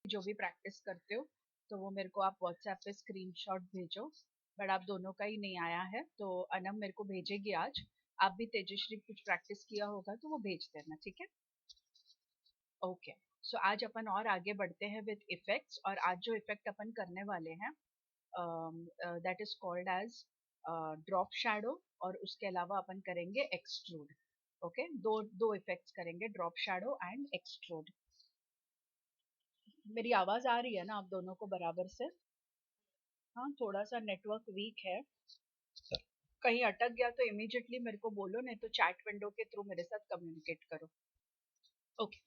जो भी प्रैक्टिस करते हो तो वो मेरे को आप व्हाट्सएप पे स्क्रीनशॉट भेजो। बट आप दोनों का ही नहीं आया है तो अनम मेरे को भेजेगी आज। आप भी तेजश्री कुछ प्रैक्टिस किया होगा तो वो भेज देना, ठीक है? ओके, सो आज अपन और आगे बढ़ते हैं विद इफेक्ट्स। और आज जो इफेक्ट अपन करने वाले हैं that is called as drop shadow, और उसके अलावा अपन करेंगे एक्सट्रूड। ओके, दो दो इफेक्ट्स करेंगे, ड्रॉप शैडो एंड एक्सट्रूड। मेरी आवाज आ रही है ना आप दोनों को बराबर से? हाँ, थोड़ा सा नेटवर्क वीक है, कहीं अटक गया तो इमीडिएटली मेरे को बोलो, नहीं तो चैट विंडो के थ्रू मेरे साथ कम्युनिकेट करो। ओके,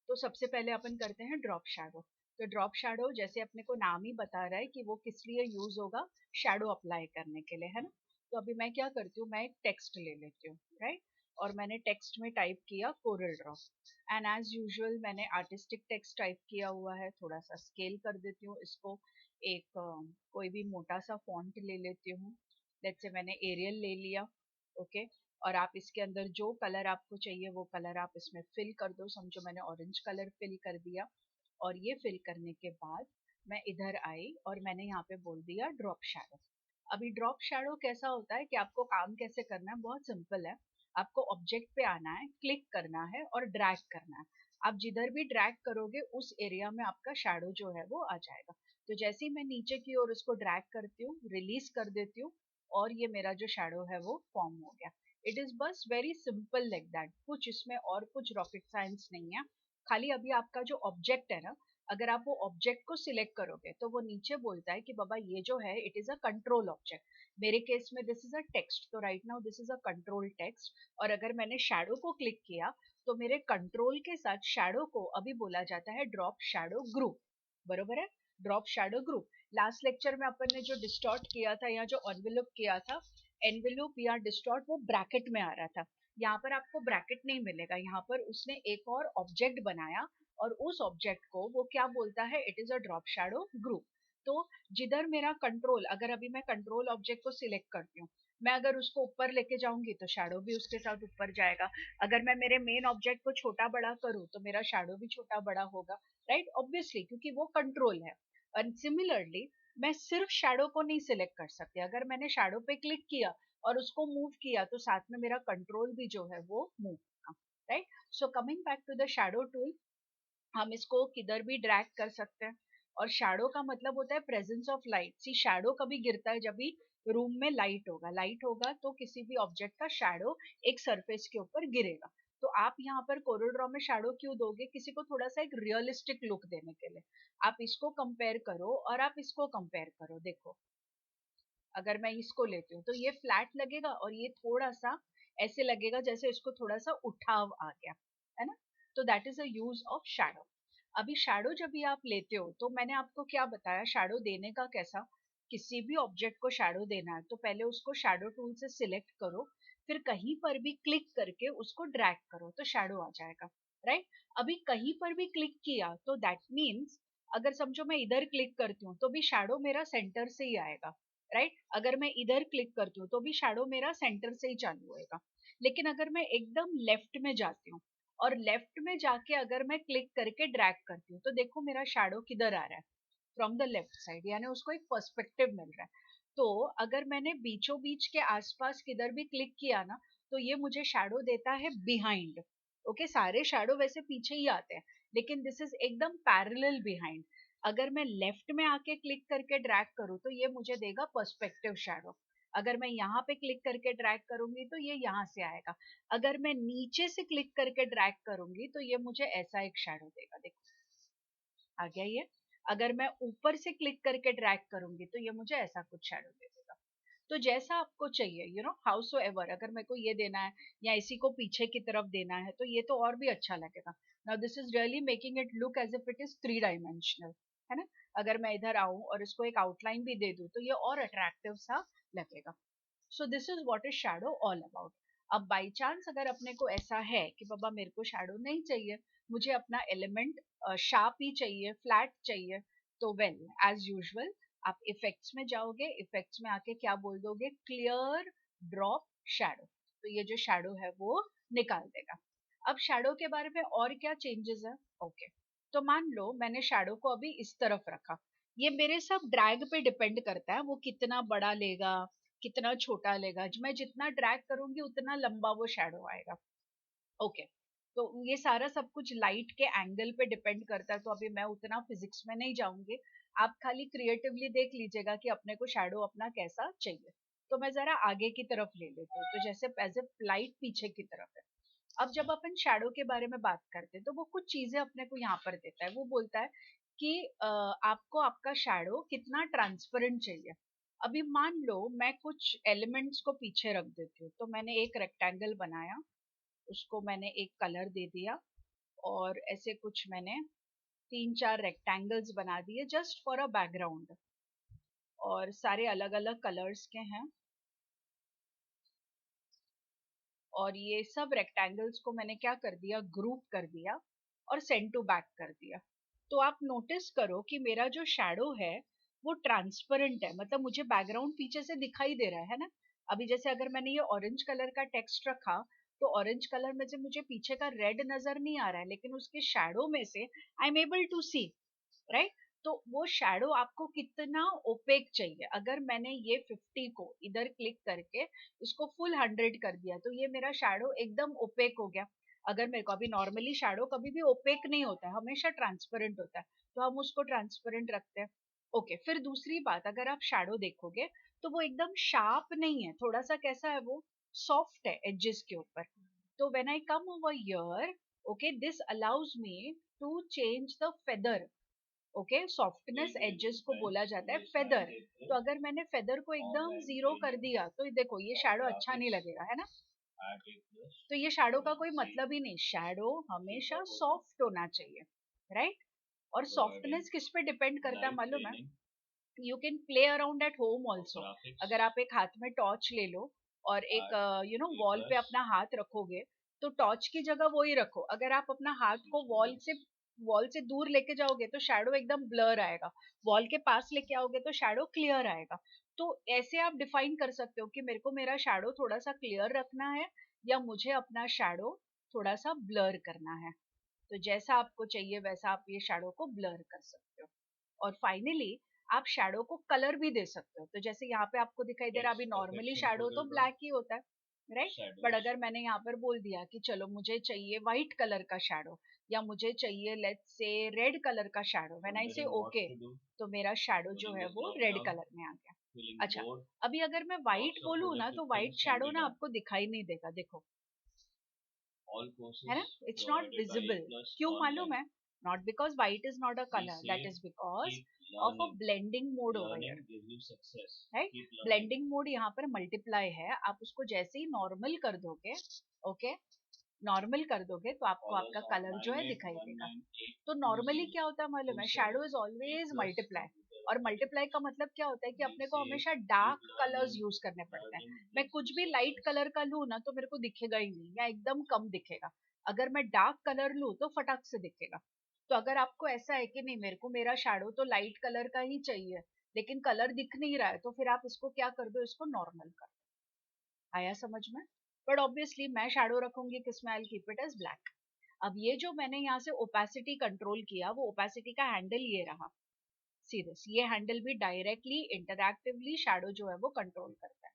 तो सबसे पहले अपन करते हैं ड्रॉप शैडो। तो ड्रॉप शैडो जैसे अपने को नाम ही बता रहा है कि वो किस लिए यूज होगा, शैडो अप्लाई करने के लिए, है ना? तो अभी मैं क्या करती हूँ, मैं एक टेक्स्ट ले लेती हूँ, राइट? और मैंने टेक्स्ट में टाइप किया Corel Draw, and as usual मैंने आर्टिस्टिक टेक्स्ट टाइप किया हुआ है। थोड़ा सा स्केल कर देती हूँ इसको, एक कोई भी मोटा सा फॉन्ट ले लेती हूँ। लेट्स से मैंने एरियल ले लिया। ओके, और आप इसके अंदर जो कलर आपको चाहिए वो कलर आप इसमें फिल कर दो। समझो मैंने ऑरेंज कलर फिल कर दिया, और ये फिल करने के बाद मैं इधर आई और मैंने यहाँ पे बोल दिया ड्रॉप शैडो। अभी ड्रॉप शैडो कैसा होता है कि आपको काम कैसे करना है, बहुत सिंपल है। आपको ऑब्जेक्ट पे आना है, क्लिक करना है और ड्रैग करना है। आप जिधर भी ड्रैग करोगे उस एरिया में आपका शैडो जो है वो आ जाएगा। तो जैसे ही मैं नीचे की ओर उसको ड्रैग करती हूँ, रिलीज कर देती हूँ, और ये मेरा जो शैडो है वो फॉर्म हो गया। इट इज बस वेरी सिंपल लाइक दैट, कुछ इसमें और कुछ रॉकेट साइंस नहीं है। खाली अभी आपका जो ऑब्जेक्ट है ना, अगर आप वो ऑब्जेक्ट को सिलेक्ट करोगे तो वो नीचे बोलता है कि बाबा ये जो है it is a control object. मेरे केस में दिस इज अ टेक्स्ट, तो right now this is a control text. और अगर मैंने शैडो को क्लिक किया तो मेरे कंट्रोल के साथ शैडो को अभी बोला जाता है ड्रॉप शैडो ग्रुप। बरोबर है, drop shadow group. Last lecture में अपन ने जो डिस्टॉर्ट किया था या जो एनवेलप किया था, एनवेलप या डिस्टॉर्ट वो ब्रैकेट में आ रहा था। यहाँ पर आपको ब्रैकेट नहीं मिलेगा, यहाँ पर उसने एक और ऑब्जेक्ट बनाया और उस ऑब्जेक्ट को वो क्या बोलता है, it is a drop shadow group. तो जिधर मेरा कंट्रोल, अगर अभी मैं कंट्रोल ऑब्जेक्ट को सिलेक्ट करती हूँ, मैं अगर उसको ऊपर लेके जाऊंगी तो शैडो भी उसके साथ ऊपर जाएगा। अगर मैं मेरे मेन ऑब्जेक्ट को छोटा बड़ा करूँ तो मेरा शैडो भी छोटा बड़ा होगा, राइट? ऑब्वियसली, क्योंकि वो कंट्रोल है। एंड सिमिलरली मैं सिर्फ शैडो को नहीं सिलेक्ट कर सकती, अगर मैंने शैडो पे क्लिक किया और उसको मूव किया तो साथ में मेरा कंट्रोल भी जो है वो मूव होगा, right? So coming back to the shadow tool, हम इसको किधर भी ड्रैग कर सकते हैं। और शैडो का मतलब होता है presence of light. See shadow कभी गिरता है जब भी रूम में लाइट होगा, लाइट होगा तो किसी भी ऑब्जेक्ट का शैडो एक सरफेस के ऊपर गिरेगा। तो आप यहाँ पर कोरल ड्रॉ में शैडो क्यों दोगे, किसी को थोड़ा सा एक रियलिस्टिक लुक देने के लिए। आप इसको कंपेयर करो और आप इसको कंपेयर करो, देखो अगर मैं इसको लेती हूँ तो ये फ्लैट लगेगा और ये थोड़ा सा ऐसे लगेगा जैसे इसको थोड़ा सा उठाव आ गया, है ना? तो that is a use of shadow. अभी शैडो जब भी आप लेते हो तो मैंने आपको क्या बताया शैडो देने का कैसा। किसी भी ऑब्जेक्ट को शैडो देना है तो पहले उसको शैडो टूल से सिलेक्ट करो, फिर कहीं पर भी क्लिक करके उसको ड्रैग करो तो शैडो आ जाएगा, राइट? अभी कहीं पर भी क्लिक किया तो दैट मीन्स, अगर समझो मैं इधर क्लिक करती हूँ तो भी शैडो मेरा सेंटर से ही आएगा, राइट? अगर मैं इधर क्लिक करती हूँ तो भी शैडो मेरा सेंटर से ही चालू होएगा। लेकिन अगर मैं एकदम लेफ्ट में जाती हूँ और लेफ्ट में जाके अगर मैं क्लिक करके ड्रैग करती हूँ तो देखो मेरा शैडो किधर आ रहा है, फ्रॉम द लेफ्ट साइड, यानी उसको एक पर्सपेक्टिव मिल रहा है। तो अगर मैंने बीचों बीच के आसपास किधर भी क्लिक किया ना तो ये मुझे शैडो देता है बिहाइंड। ओके, सारे शैडो वैसे पीछे ही आते हैं लेकिन दिस इज एकदम पैरेलल बिहाइंड। अगर मैं लेफ्ट में आके क्लिक करके ड्रैग करूँ तो ये मुझे देगा पर्सपेक्टिव शैडो। अगर मैं यहाँ पे क्लिक करके ड्रैग करूंगी तो ये यहाँ से आएगा। अगर मैं नीचे से क्लिक करके ड्रैग करूंगी तो ये मुझे ऐसा एक शैडो देगा, देखो आ गया ये। अगर मैं ऊपर से क्लिक करके ड्रैग करूंगी तो ये मुझे ऐसा कुछ शैडो दे देगा। तो जैसा आपको चाहिए, you know how so ever, अगर मेरे को ये देना है या इसी को पीछे की तरफ देना है तो ये तो और भी अच्छा लगेगा। Now this is really making it look as if it is three dimensional, है ना? अगर मैं इधर आऊं और इसको एक आउटलाइन भी दे दूं तो ये और अट्रैक्टिव सा लगेगा। So this is what is shadow all about. अब बाई चांस अगर अपने को ऐसा है कि बाबा मेरे को शैडो नहीं चाहिए, मुझे अपना एलिमेंट शार्प ही चाहिए, फ्लैट चाहिए, तो वेल एज यूजुअल आप इफेक्ट्स में जाओगे, इफेक्ट्स में आके क्या बोल दोगे, क्लियर ड्रॉप शैडो, तो ये जो शैडो है वो निकाल देगा। अब शैडो के बारे में और क्या चेंजेस है, ओके तो मान लो मैंने शैडो को अभी इस तरफ रखा, ये मेरे सब ड्रैग पे डिपेंड करता है, वो कितना बड़ा लेगा कितना छोटा लेगा, मैं जितना ड्रैग करूंगी उतना लंबा वो शैडो आएगा। ओके, तो ये सारा सब कुछ लाइट के एंगल पे डिपेंड करता है, तो अभी मैं उतना फिजिक्स में नहीं जाऊंगी, आप खाली क्रिएटिवली देख लीजिएगा कि अपने को शैडो अपना कैसा चाहिए। तो मैं जरा आगे की तरफ ले लेती हूँ, तो जैसे एज ए लाइट पीछे की तरफ है। अब जब अपन शैडो के बारे में बात करते हैं तो वो कुछ चीजें अपने को यहाँ पर देता है, वो बोलता है कि आपको आपका शैडो कितना ट्रांसपेरेंट चाहिए। अभी मान लो मैं कुछ एलिमेंट्स को पीछे रख देती हूँ, तो मैंने एक रेक्टेंगल बनाया, उसको मैंने एक कलर दे दिया, और ऐसे कुछ मैंने 3-4 रेक्टेंगल्स बना दिए जस्ट फॉर अ बैकग्राउंड, और सारे अलग अलग कलर्स के हैं। और ये सब रेक्टेंगल्स को मैंने क्या कर दिया, ग्रुप कर दिया और सेंड टू बैक कर दिया। तो आप नोटिस करो कि मेरा जो शैडो है वो ट्रांसपेरेंट है, मतलब मुझे बैकग्राउंड पीछे से दिखाई दे रहा है ना। अभी जैसे अगर मैंने ये ऑरेंज कलर का टेक्स्ट रखा, तो ऑरेंज कलर में से मुझे पीछे का रेड नजर नहीं आ रहा है, लेकिन उसके शैडो में से I am able to see, right. तो वो शैडो आपको कितना ओपेक चाहिए, अगर मैंने ये 50 को इधर क्लिक करके इसको फुल 100 कर दिया, तो ये मेरा शैडो एकदम ओपेक हो गया। अगर मेरे को अभी नॉर्मली शैडो कभी भी ओपेक नहीं होता है, हमेशा ट्रांसपेरेंट होता है, तो हम उसको ट्रांसपेरेंट रखते हैं। ओके, फिर दूसरी बात, अगर आप शैडो देखोगे तो वो एकदम शार्प नहीं है, थोड़ा सा कैसा है, वो सॉफ्ट है एजेस के ऊपर। तो when I come over here, okay, this allows me to change the feather. Okay, softness edges को बोला जाता है फेदर। तो अगर मैंने फेदर को एकदम 0 कर दिया, तो देखो ये शैडो अच्छा नहीं लगेगा, है ना। तो ये शैडो का कोई मतलब ही नहीं, शैडो हमेशा सॉफ्ट होना चाहिए, राइट। और सॉफ्टनेस किस पे डिपेंड करता है मालूम है, you can play around at home also. अगर आप एक हाथ में टॉर्च ले लो और एक वॉल पे अपना हाथ रखोगे, तो टॉर्च की जगह वो ही रखो, अगर आप अपना हाथ को वॉल से दूर लेके जाओगे तो शैडो एकदम ब्लर आएगा, वॉल के पास लेके आओगे तो शैडो क्लियर आएगा। तो ऐसे आप डिफाइन कर सकते हो कि मेरे को मेरा शैडो थोड़ा सा क्लियर रखना है, या मुझे अपना शैडो थोड़ा सा ब्लर करना है। तो जैसा आपको चाहिए वैसा आप ये शैडो को ब्लर कर सकते हो। और फाइनली आप शैडो को कलर भी दे सकते हो, तो जैसे यहाँ पे आपको दिखाई दे रहा है, अभी नॉर्मली शैडो तो ब्लैक ही होता है, राइट। बट अगर मैंने यहाँ पर बोल दिया कि चलो मुझे चाहिए व्हाइट कलर का शैडो, या मुझे चाहिए लेट्स से रेड कलर का शैडो, व्हेन आई से ओके, तो मेरा शैडो जो है वो रेड कलर में आ गया। अच्छा, अभी अगर मैं व्हाइट बोलूँ ना, तो व्हाइट शैडो ना आपको दिखाई नहीं देगा, देखो, है ना, इट्स नॉट विजिबल। क्यों मालूम है, not because white is not a colour, that is because of a blending mode over here, right. Blending mode यहाँ पर मल्टीप्लाई है, आप उसको जैसे ही नॉर्मल कर दोगे, ओके, नॉर्मल कर दोगे तो आपको आपका कलर जो है दिखाई देगा। तो नॉर्मली क्या होता है मालूम है, शैडो इज ऑलवेज मल्टीप्लाई। और मल्टीप्लाई का मतलब क्या होता है कि अपने को हमेशा डार्क कलर्स यूज करने पड़ते हैं। मैं कुछ भी लाइट कलर का लूँ ना तो मेरे को दिखेगा ही नहीं, या एकदम कम दिखेगा। अगर मैं डार्क कलर लूँ तो फटाक से दिखेगा। तो अगर आपको ऐसा है कि नहीं मेरे को मेरा शैडो तो लाइट कलर का ही चाहिए, लेकिन कलर दिख नहीं रहा है, तो फिर आप इसको क्या कर दो, इसको नॉर्मल कर दो। आया समझ में। बट ऑब्वियसली मैं शैडो रखूंगी किसमें, I keep it as black. अब ये जो मैंने यहाँ से ओपेसिटी कंट्रोल किया, वो ओपेसिटी का हैंडल ये रहा, सी दिस, ये हैंडल भी डायरेक्टली इंटरएक्टिवली शैडो जो है वो कंट्रोल करता है।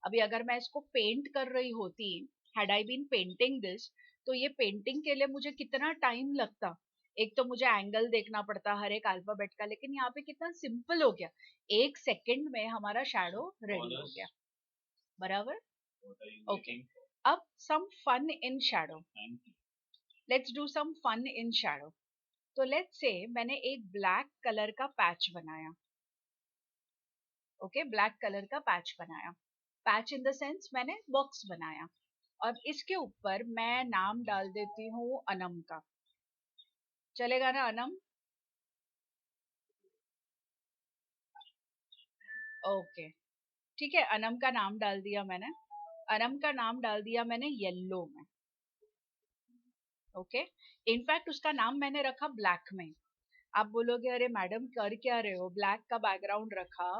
अभी अगर मैं इसको पेंट कर रही होती, had I been painting this, तो ये पेंटिंग के लिए मुझे कितना टाइम लगता, एक तो मुझे एंगल देखना पड़ता हर एक अल्फाबेट का, लेकिन यहाँ पे कितना सिंपल हो गया, 1 सेकेंड में हमारा शैडो रेडी हो गया, बराबर। ओके, अब some fun in shadow, let's do some fun in shadow. तो लेट्स से मैंने एक ब्लैक कलर का पैच बनाया, ओके, ब्लैक कलर का पैच बनाया, पैच इन द सेंस मैंने बॉक्स बनाया, और इसके ऊपर मैं नाम डाल देती हूँ अनम का, चलेगा ना अनम। ओके, ठीक है, अनम का नाम डाल दिया मैंने, अनम का नाम डाल दिया मैंने येलो में, ओके। इनफैक्ट उसका नाम मैंने रखा ब्लैक में। आप बोलोगे अरे मैडम कर क्या रहे हो, ब्लैक का बैकग्राउंड रखा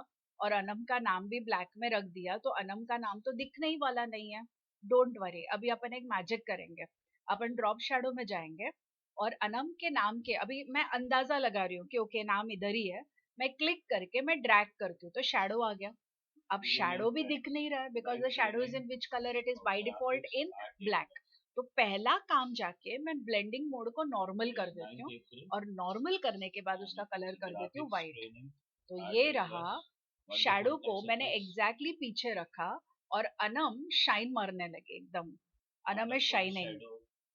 और अनम का नाम भी ब्लैक में रख दिया, तो अनम का नाम तो दिखने ही वाला नहीं है। डोंट वरी, अभी अपन एक मैजिक करेंगे, अपन ड्रॉप शैडो में जाएंगे, और अनम के नाम के अभी मैं अंदाजा लगा रही हूँ कि ओके नाम इधर ही है, मैं क्लिक करके मैं ड्रैग करती हूँ तो शैडो आ गया। अब शैडो भी दिख नहीं रहा है because the shadow is in which colour, it is by default in black. तो पहला काम जाके मैं ब्लेंडिंग मोड को नॉर्मल कर देती हूँ और नॉर्मल करने के बाद उसका कलर कर देती हूँ व्हाइट। तो ये रहा, शैडो को मैंने एग्जैक्टली पीछे रखा और अनम शाइन मारने लगे एकदम, अनम इज शाइनिंग,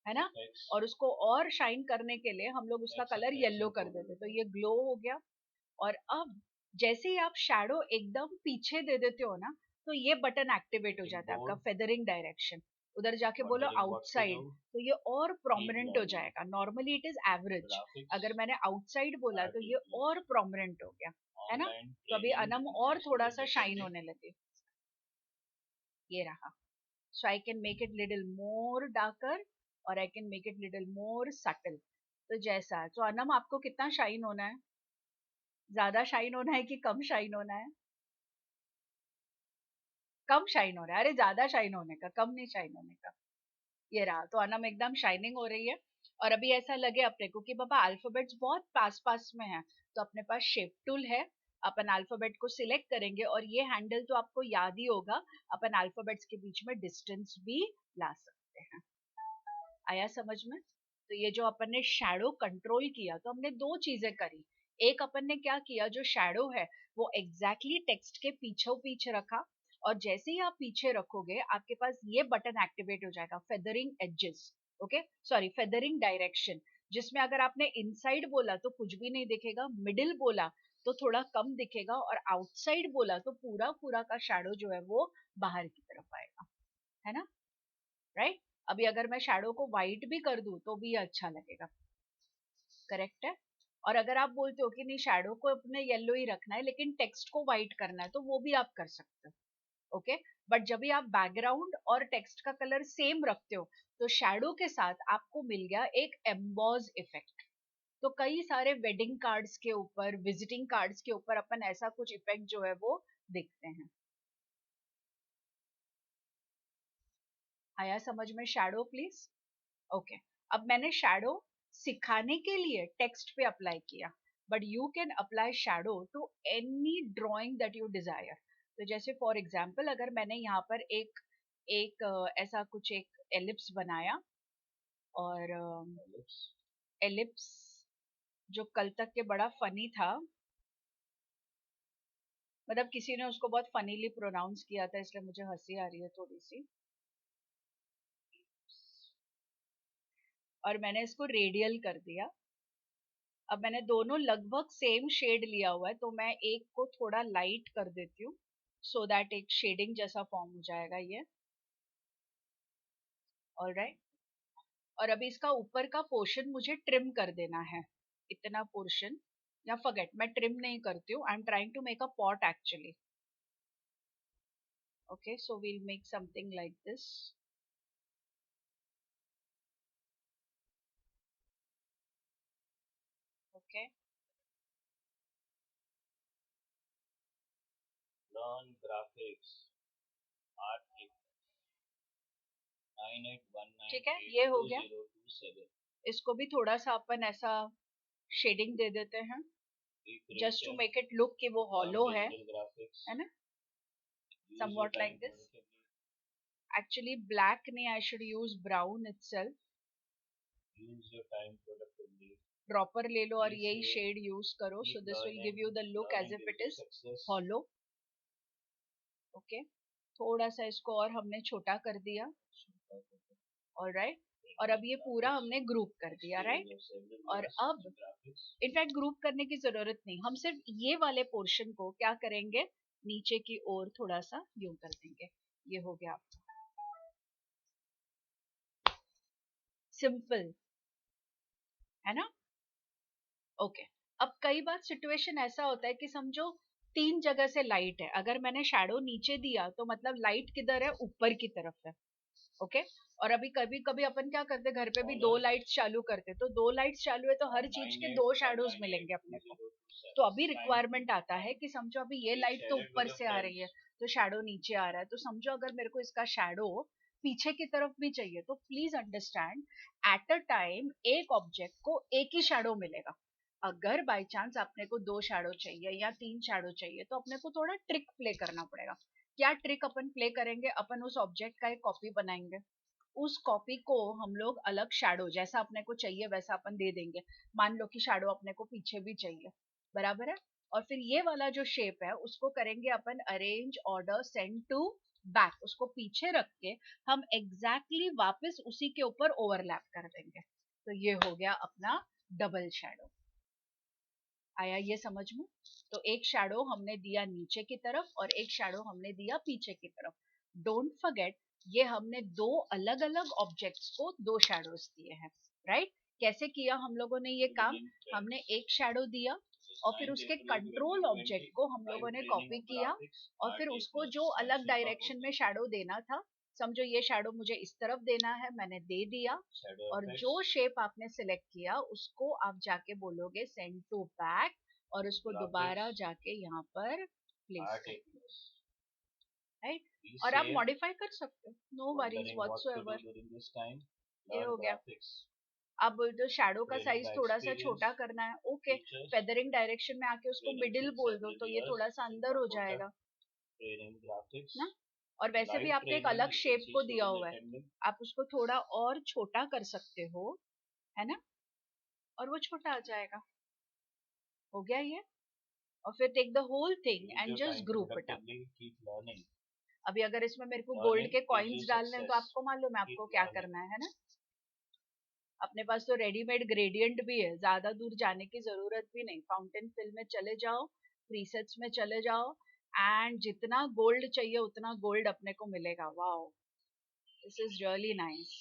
है ना। और उसको और शाइन करने के लिए हम लोग उसका कलर येलो कर देते, तो ये ग्लो हो गया। और अब जैसे ही आप शैडो एकदम पीछे दे देते हो ना, तो ये बटन एक्टिवेट हो जाता है आपका फेदरिंग डायरेक्शन। उधर जाके बोलो आउटसाइड, तो ये और प्रोमिनेंट हो जाएगा। नॉर्मली इट इज एवरेज, अगर मैंने आउटसाइड बोला तो ये और प्रोमिनेंट हो गया, है ना। तो अभी अनम और थोड़ा सा शाइन होने लगे, ये रहा। So I can make it little more darker और I can make it little more subtle. तो जैसा, तो अनम आपको कितना शाइन होना है, ज्यादा शाइन होना है कि कम शाइन होना है? कम शाइन हो रहा है, अरे ज्यादा शाइन होने का, कम नहीं शाइन होने का। ये रहा, तो अनम एकदम शाइनिंग हो रही है। और अभी ऐसा लगे अपने को कि बाबा अल्फाबेट्स बहुत पास पास में है, तो अपने पास शेप टूल है, अपन अल्फाबेट को सिलेक्ट करेंगे और ये हैंडल तो आपको याद ही होगा, अपन अल्फाबेट्स के बीच में डिस्टेंस भी ला सकते हैं। आया समझ में? तो ये जो अपन ने शैडो कंट्रोल किया, तो हमने दो चीजें करी। एक अपन ने क्या किया, जो शैडो है वो एग्जैक्टली टेक्स्ट के पीछे पीछे रखा, और जैसे ही आप पीछे रखोगे आपके पास ये बटन एक्टिवेट हो जाएगा, feathering edges, okay sorry feathering direction, जिसमें अगर आपने इनसाइड बोला तो कुछ भी नहीं दिखेगा, मिडिल बोला तो थोड़ा कम दिखेगा, और आउटसाइड बोला तो पूरा पूरा का शैडो जो है वो बाहर की तरफ आएगा, है ना, राइट। अभी अगर मैं शैडो को व्हाइट भी कर दूं तो भी अच्छा लगेगा, करेक्ट है। और अगर आप बोलते हो कि नहीं शैडो को अपने येलो ही रखना है लेकिन टेक्स्ट को व्हाइट करना है, तो वो भी आप कर सकते हो, ओके। बट जब भी आप बैकग्राउंड और टेक्स्ट का कलर सेम रखते हो, तो शैडो के साथ आपको मिल गया एक एम्बॉज इफेक्ट। तो कई सारे वेडिंग कार्ड्स के ऊपर, विजिटिंग कार्ड्स के ऊपर अपन ऐसा कुछ इफेक्ट जो है वो देखते हैं। आया समझ में शैडो प्लीज? ओके। अब मैंने शैडो सिखाने के लिए टेक्स्ट पे अप्लाई किया, but you can apply shadow to any drawing that you desire. तो जैसे फॉर एग्जांपल अगर मैंने यहाँ पर एक एक ऐसा कुछ एक एलिप्स बनाया, और एलिप्स जो कल तक के बड़ा फनी था, मतलब किसी ने उसको बहुत फनीली प्रोनाउंस किया था, इसलिए मुझे हंसी आ रही है थोड़ी सी, और मैंने इसको रेडियल कर दिया। अब मैंने दोनों लगभग सेम शेड लिया हुआ है, तो मैं एक को थोड़ा लाइट कर देती हूँ, सो दैट एक शेडिंग जैसा फॉर्म हो जाएगा ये, ऑलराइट। और अभी इसका ऊपर का पोर्शन मुझे ट्रिम कर देना है, इतना पोर्शन, या फॉरगेट, मैं ट्रिम नहीं करती हूँ, I am trying to make a pot actually, okay. So we'll make something like this, okay. Learn graphics R8 ठीक है, ये हो गया। 98192027. इसको भी थोड़ा सा अपन ऐसा शेडिंग दे देते हैं, just to make it look कि वो हॉलो है ना, somewhat like this. Actually black nahi, I should use brown itself. Use your time productively. Proper ले लो और यही shade use करो, so this will give you the look as if it is hollow. Okay. थोड़ा सा इसको और हमने छोटा कर दिया, alright. और अब ये पूरा हमने ग्रुप कर दिया, राइट। और अब इनफैक्ट ग्रुप करने की जरूरत नहीं, हम सिर्फ ये वाले पोर्शन को क्या करेंगे, नीचे की ओर थोड़ा सा यूं कर देंगे, ये हो गया आपका सिंपल, है ना, ओके। अब कई बार सिचुएशन ऐसा होता है कि समझो तीन जगह से लाइट है, अगर मैंने शैडो नीचे दिया तो मतलब लाइट किधर है, ऊपर की तरफ है, ओके। और अभी कभी कभी अपन क्या करते, घर पे भी दो लाइट्स चालू करते, तो दो लाइट्स चालू है तो हर चीज के दो शैडोज मिलेंगे अपने को। तो अभी रिक्वायरमेंट आता है कि समझो अभी ये लाइट तो ऊपर से आ रही है तो शैडो नीचे आ रहा है, तो समझो अगर मेरे को इसका शैडो पीछे की तरफ भी चाहिए, तो please understand, at a time एक ऑब्जेक्ट को एक ही शैडो मिलेगा। अगर बाय चांस आपने को 2 शैडो चाहिए या 3 शैडो चाहिए, तो अपने को थोड़ा ट्रिक प्ले करना पड़ेगा। क्या ट्रिक अपन प्ले करेंगे? अपन उस ऑब्जेक्ट का एक कॉपी बनाएंगे, उस कॉपी को हम लोग अलग शैडो जैसा अपने को चाहिए वैसा अपन दे देंगे। मान लो कि शैडो अपने को पीछे भी चाहिए, बराबर है। और फिर ये वाला जो शेप है उसको करेंगे अपन arrange order send to back, उसको पीछे रख के हम एग्जैक्टली वापस उसी के ऊपर ओवरलैप कर देंगे। तो ये हो गया अपना डबल शैडो। आया ये समझ में? तो एक शैडो हमने दिया नीचे की तरफ और एक शैडो हमने दिया पीछे की तरफ। डोंट फॉरगेट, ये हमने दो अलग अलग ऑब्जेक्ट्स को दो शैडोज दिए हैं, राइट? कैसे किया हम लोगों ने ये काम? हमने एक शैडो दिया और फिर उसके कंट्रोल ऑब्जेक्ट को हम लोगों ने कॉपी किया, और फिर उसको जो अलग डायरेक्शन में शैडो देना था, समझो ये शैडो मुझे इस तरफ देना है, मैंने दे दिया। और जो शेप आपने सिलेक्ट किया उसको आप जाके बोलोगे सेंड टू बैक, और उसको दोबारा जाके यहाँ पर प्लेस करेंगे, राइट? और आप मॉडिफाई कर सकते हो, नो वरीज व्हाटसोएवर। ये हो गया। अब जो शैडो का साइज थोड़ा सा छोटा करना है, ओके, फेदरिंग डायरेक्शन में आके उसको मिडिल बोल दो, तो ये थोड़ा सा अंदर हो जाएगा ना। और वैसे भी आपने एक अलग शेप को दिया हुआ है, आप उसको थोड़ा और छोटा कर सकते हो, है ना, और वो छोटा आ जाएगा। हो गया ये। और फिर take the whole thing and just group it up. अभी अगर इसमें मेरे को गोल्ड के कॉइन्स डालने हैं, तो आपको मालूम है आपको क्या करना है ना। अपने पास तो रेडीमेड ग्रेडियंट भी है, ज्यादा दूर जाने की जरूरत भी नहीं। फाउंटेन फिल में चले जाओ, प्रीसेट्स में चले जाओ, एंड जितना गोल्ड चाहिए उतना गोल्ड अपने को मिलेगा। Wow, this is really nice.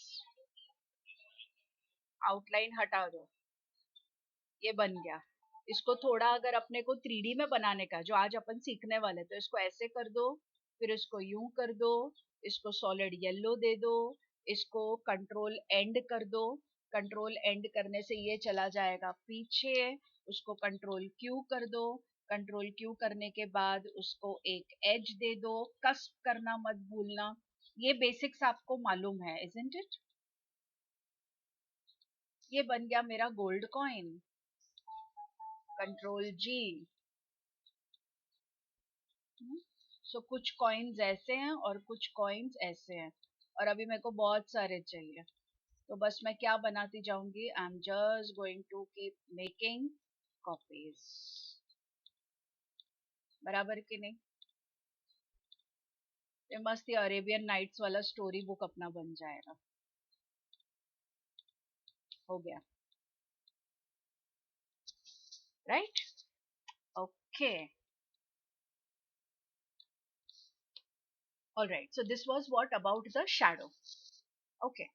Outline हटा दो, ये बन गया। इसको थोड़ा अगर अपने को 3D में बनाने का, जो आज अपन सीखने वाले, तो इसको ऐसे कर दो, फिर इसको यूं कर दो, इसको सॉलिड येलो दे दो, इसको कंट्रोल एंड कर दो। कंट्रोल एंड करने से ये चला जाएगा पीछे, उसको कंट्रोल क्यू कर दो। कंट्रोल क्यू करने के बाद उसको एक एज दे दो, कस्प करना मत भूलना। ये बेसिक्स आपको मालूम है, इजंट इट? ये बन गया मेरा गोल्ड कॉइन। कंट्रोल जी। सो कुछ कॉइन्स ऐसे हैं और कुछ कॉइन्स ऐसे हैं, और अभी मेरे को बहुत सारे चाहिए, तो बस मैं क्या बनाती जाऊंगी, I am just going to keep making copies. बराबर कि नहीं? ये मस्त, ये अरेबियन नाइट्स वाला स्टोरी बुक अपना बन जाएगा। हो गया, right? Okay, all right, so this was what about the shadow. Okay,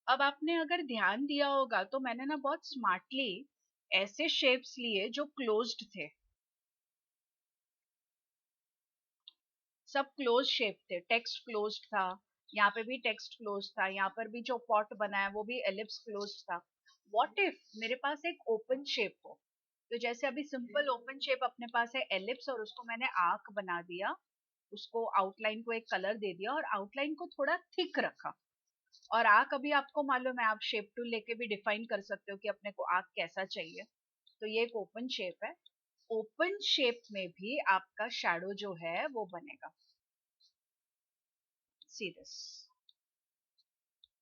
अब आपने अगर ध्यान दिया होगा तो मैंने ना बहुत स्मार्टली ऐसे शेप्स लिए जो क्लोज्ड थे, सब क्लोज शेप थे। टेक्स्ट क्लोज था, यहाँ पे भी टेक्स्ट क्लोज था, यहाँ पर भी जो पॉट बना है वो भी एलिप्स क्लोज था। व्हाट इफ मेरे पास एक ओपन शेप हो? तो जैसे अभी सिंपल ओपन शेप अपने पास है एलिप्स, और उसको मैंने आर्क बना दिया, उसको आउटलाइन को एक कलर दे दिया और आउटलाइन को थोड़ा थिक रखा। और आर्क अभी आपको मालूम है, आप शेप टूल लेके भी डिफाइन कर सकते हो कि अपने को आर्क कैसा चाहिए। तो ये एक ओपन शेप है। ओपन शेप में भी आपका शैडो जो है वो बनेगा। सी दिस,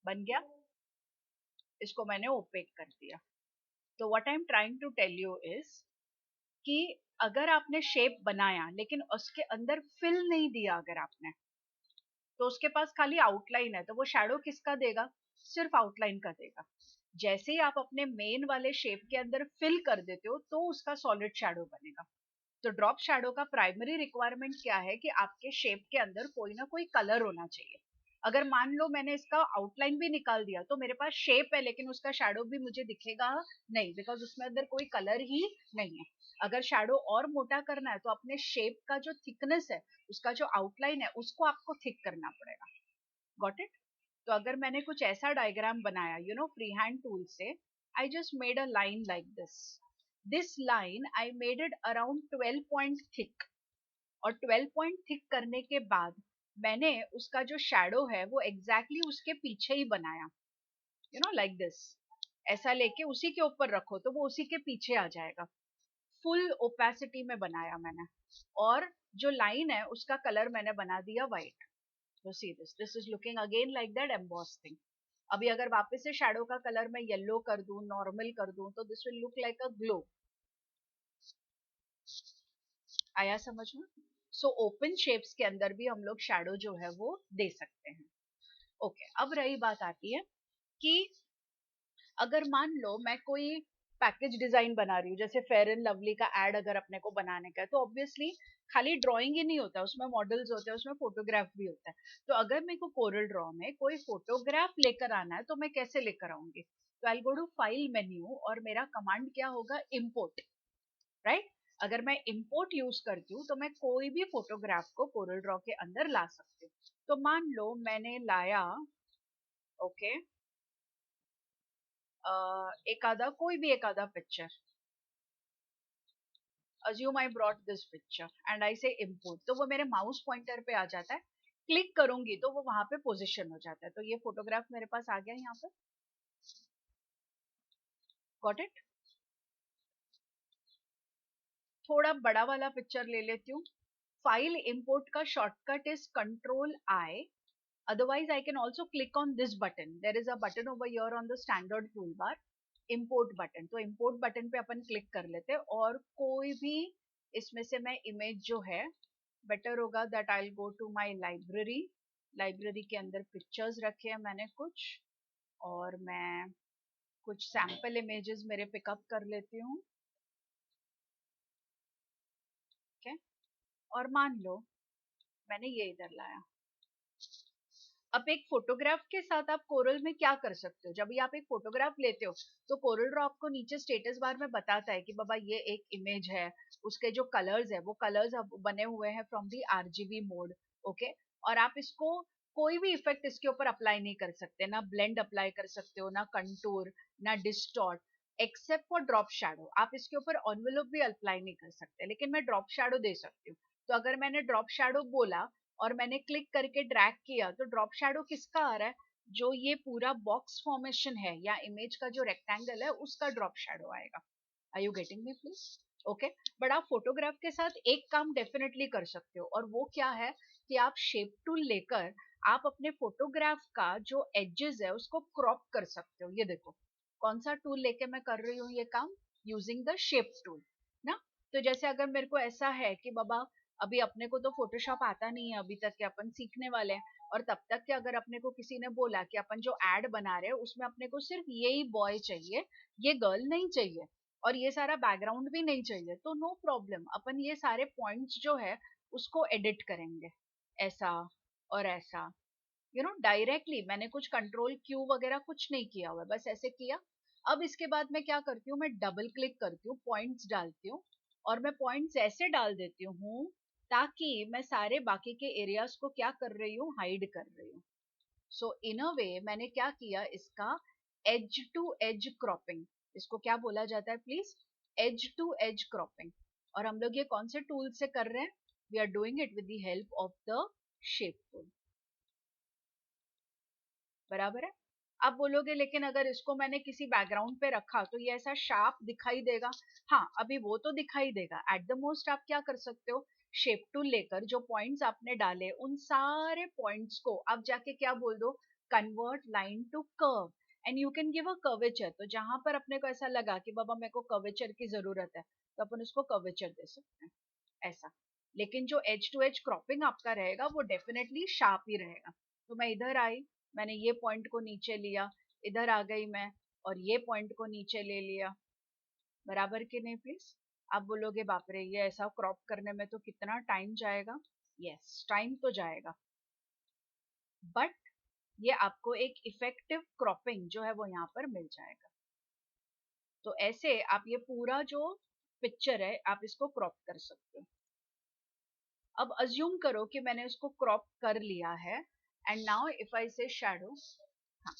बन गया। इसको मैंने ओपेक कर दिया। तो what I am trying to tell you is कि अगर आपने शेप बनाया लेकिन उसके अंदर फिल नहीं दिया अगर आपने, तो उसके पास खाली आउटलाइन है, तो वो शैडो किसका देगा? सिर्फ आउटलाइन का देगा। जैसे ही आप अपने मेन वाले शेप के अंदर फिल कर देते हो तो उसका सॉलिड शैडो बनेगा। तो ड्रॉप शैडो का प्राइमरी रिक्वायरमेंट क्या है कि आपके शेप के अंदर कोई ना कोई कलर होना चाहिए। अगर मान लो मैंने इसका आउटलाइन भी निकाल दिया तो मेरे पास शेप है लेकिन उसका शैडो भी मुझे दिखेगा नहीं, बिकॉज उसमें अंदर कोई कलर ही नहीं है। अगर शैडो और मोटा करना है तो अपने शेप का जो थिकनेस है, उसका जो आउटलाइन है, उसको आपको थिक करना पड़ेगा। Got it? तो अगर मैंने कुछ ऐसा डायग्राम बनाया फ्री हैंड टूल से, I just made a line like this, this line I made it around 12 point thick, और 12 पॉइंट थिक करने के बाद मैंने उसका जो शैडो है वो एग्जैक्टली उसके पीछे ही बनाया, यू नो लाइक दिस, ऐसा लेके उसी के ऊपर रखो तो वो उसी के पीछे आ जाएगा। फुल ओपेसिटी में बनाया मैंने, और जो लाइन है उसका कलर मैंने बना दिया व्हाइट। तो see this is looking again like that emboss thing. अभी अगर वापस से शैडो का कलर मैं येलो कर दूं, नॉर्मल कर दूं, तो this will look like a glow. आया समझ में? सो ओपन शेप्स के अंदर भी हम लोग शैडो जो है वो दे सकते हैं। ओके, अब रही बात आती है कि अगर मान लो मैं कोई पैकेज डिजाइन बना रही हूँ, जैसे फेयर एंड लवली का एड अगर अपने को बनाने का है, तो ऑब्वियसली खाली ड्राइंग ही नहीं होता, उसमें मॉडल्स होते हैं, उसमें फोटोग्राफ भी होता है। तो अगर मेरे को कोरल ड्रॉ में कोई फोटोग्राफ लेकर आना है तो मैं कैसे लेकर आऊंगी? तो आई गो टू फाइल मेन्यू और मेरा कमांड क्या होगा? Import, right? अगर मैं इम्पोर्ट यूज करती हूँ तो मैं कोई भी फोटोग्राफ को कोरल ड्रॉ के अंदर ला सकती हूँ। तो मान लो मैंने लाया, ओके, एक आधा, कोई भी एक आधा picture, assume I brought this picture and I say import, तो वो मेरे माउस पॉइंटर पे आ जाता है, क्लिक करूंगी तो वो वहां पे पोजीशन हो जाता है। तो ये फोटोग्राफ मेरे पास आ गया यहाँ पे, गॉट इट? थोड़ा बड़ा वाला पिक्चर ले लेती हूँ। फाइल इंपोर्ट का shortcut is control I, otherwise I can also click on this button, there is a button over here on the standard toolbar, import button। तो import button पे अपन click कर लेते हैं, और कोई भी इसमें से मैं इमेज जो है, बेटर होगा that I will go to my library. Library के अंदर पिक्चर्स रखे हैं मैंने कुछ, और मैं कुछ सैंपल इमेजेस मेरे पिकअप कर लेती हूँ। ठीक है, और मान लो मैंने ये इधर लाया। अब एक फोटोग्राफ के साथ आप कोरल में क्या कर सकते हो? जब भी आप एक फोटोग्राफ लेते हो तो कोरल ड्रॉ आपको नीचे स्टेटस बार में बताता है कि बाबा ये एक इमेज है, उसके जो कलर्स है वो कलर्स अब बने हुए हैं from the RGB mode, okay. और आप इसको कोई भी इफेक्ट इसके ऊपर अप्लाई नहीं कर सकते, ना ब्लेंड अप्लाई कर सकते हो, ना कंटूर, ना distort, except for drop shadow. आप इसके ऊपर एनवेलप भी अप्लाई नहीं कर सकते, लेकिन मैं ड्रॉप शैडो दे सकती हूँ। तो अगर मैंने ड्रॉप शैडो बोला और मैंने क्लिक करके ड्रैग किया, तो ड्रॉप शैडो किसका आ रहा है? जो ये पूरा बॉक्स फॉर्मेशन है या इमेज का जो रेक्टेंगल है उसका ड्रॉप शैडो आएगा। Are you getting me please? Okay, but आप फोटोग्राफ के साथ एक काम डेफिनेटली कर सकते हो, और वो क्या है कि आप शेप टूल लेकर आप अपने फोटोग्राफ का जो एजेस है उसको क्रॉप कर सकते हो। ये देखो कौन सा टूल लेके मैं कर रही हूँ ये काम, यूजिंग द शेप टूल ना। तो जैसे अगर मेरे को ऐसा है कि बाबा अभी अपने को तो फोटोशॉप आता नहीं है अभी तक के, अपन सीखने वाले हैं, और तब तक के अगर अपने को किसी ने बोला कि अपन जो एड बना रहे हैं उसमें अपने को सिर्फ यही बॉय चाहिए, ये गर्ल नहीं चाहिए, और ये सारा बैकग्राउंड भी नहीं चाहिए, तो नो प्रॉब्लम, अपन ये सारे पॉइंट्स जो है उसको एडिट करेंगे, ऐसा और ऐसा, यू नो डायरेक्टली। मैंने कुछ कंट्रोल क्यू वगैरह कुछ नहीं किया हुआ है, बस ऐसे किया। अब इसके बाद मैं क्या करती हूँ, मैं डबल क्लिक करती हूँ, पॉइंट्स डालती हूँ, और मैं पॉइंट्स ऐसे डाल देती हूँ ताकि मैं सारे बाकी के एरियाज को क्या कर रही हूँ, हाइड कर रही हूँ। सो इन अ वे मैंने क्या किया, इसका एज टू एज क्रॉपिंग, इसको क्या बोला जाता है please? Edge to edge cropping. और हम लोग ये कौन से टूल से कर रहे हैं? We are doing it with the help of the shape tool. बराबर है? आप बोलोगे लेकिन अगर इसको मैंने किसी बैकग्राउंड पे रखा तो ये ऐसा शार्प दिखाई देगा। हाँ, अभी वो तो दिखाई देगा। एट द मोस्ट आप क्या कर सकते हो, शेप टूल लेकर जो पॉइंट्स आपने डाले उन सारे पॉइंट्स को आप जाके क्या बोल दो, convert line to curve, and you can give a curvature. तो जहां पर अपने को ऐसा लगा कि बाबा मेरे को कर्वेचर की जरूरत है, तो अपन उसको कर्वेचर दे सकते हैं, ऐसा। लेकिन जो एज टू एज क्रॉपिंग आपका रहेगा वो डेफिनेटली शार्प ही रहेगा। तो मैं इधर आई, मैंने ये पॉइंट को नीचे लिया, इधर आ गई मैं और ये पॉइंट को नीचे ले लिया। बराबर कि नहीं प्लीज? आप बोलोगे बाप रे ये ऐसा क्रॉप करने में तो कितना टाइम जाएगा। यस, टाइम तो जाएगा, बट ये आपको एक इफेक्टिव क्रॉपिंग जो है वो यहाँ पर मिल जाएगा। तो ऐसे आप ये पूरा जो पिक्चर है आप इसको क्रॉप कर सकते हो। अब अज्यूम करो कि मैंने उसको क्रॉप कर लिया है, एंड नाउ इफ आई से शैडो, हाँ,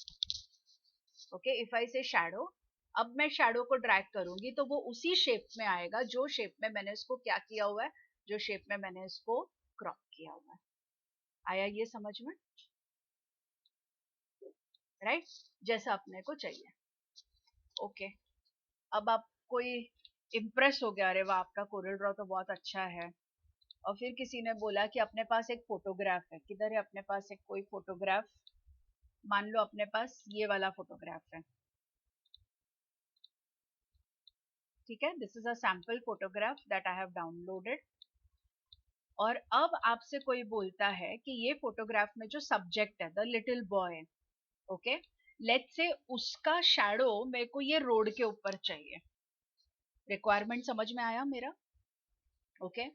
ओके, इफ आई से शैडो, अब मैं शैडो को ड्रैग करूंगी तो वो उसी शेप में आएगा जो शेप में मैंने इसको क्या किया हुआ है, जो शेप में मैंने इसको क्रॉप किया हुआ है। आया ये समझ में? राइट, जैसा अपने को चाहिए। ओके, अब आप कोई इम्प्रेस हो गया, अरे वाह आपका कोरल ड्रॉ तो बहुत अच्छा है। और फिर किसी ने बोला कि अपने पास एक फोटोग्राफ है, किधर है अपने पास एक कोई फोटोग्राफ, मान लो अपने पास ये वाला फोटोग्राफ है, ठीक है, this is a sample photograph that I have downloaded. और अब आपसे कोई बोलता है कि ये फोटोग्राफ में जो सब्जेक्ट है, the little boy, okay, let's say उसका शैडो मेरे को ये रोड के ऊपर चाहिए। रिक्वायरमेंट समझ में आया मेरा? ओके,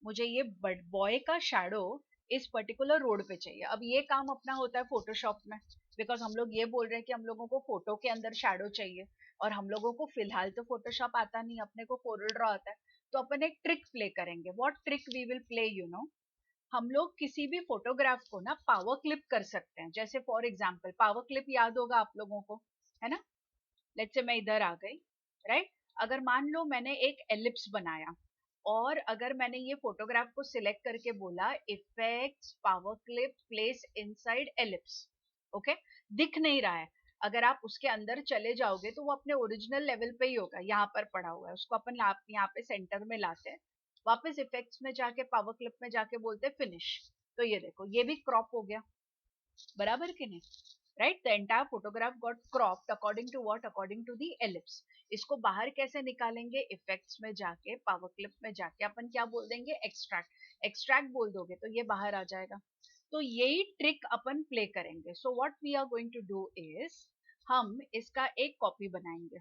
मुझे ये बॉय का शैडो इस पर्टिकुलर रोड पे चाहिए। अब ये काम अपना होता है फोटोशॉप में, बिकॉज हम लोग ये बोल रहे हैं कि हम लोगों को फोटो के अंदर शैडो चाहिए, और हम लोगों को फिलहाल तो फोटोशॉप आता नहीं, अपने को कोरल ड्रॉ आता है। तो अपन एक ट्रिक प्ले करेंगे। What trick we will play, you know, हम लोग किसी भी फोटोग्राफ को ना पावर क्लिप कर सकते हैं। जैसे फॉर एग्जांपल पावर क्लिप याद होगा आप लोगों को, है ना? लेट्स से मैं इधर आ गई, राइट? अगर मान लो मैंने एक एलिप्स बनाया, और अगर मैंने ये फोटोग्राफ को सिलेक्ट करके बोला effects power clip place inside ellipse, okay, दिख नहीं रहा है। अगर आप उसके अंदर चले जाओगे तो वो अपने ओरिजिनल लेवल पे ही होगा, यहाँ पर पड़ा हुआ है, उसको अपन यहाँ पे सेंटर में लाते हैं, वापस इफेक्ट्स में जाके पावर क्लिप में जाके बोलते हैं फिनिश। तो ये देखो ये भी क्रॉप हो गया, बराबर कि नहीं? Right, the entire photograph got cropped according to what, according to the ellipse. इसको बाहर कैसे निकालेंगे? इफेक्ट्स में जाके पावर क्लिप में जाके अपन क्या बोल देंगे, एक्सट्रैक्ट। एक्सट्रैक्ट बोल दोगे तो ये बाहर आ जाएगा। तो यही ट्रिक अपन प्ले करेंगे। So what we are going to do is, हम इसका एक कॉपी बनाएंगे।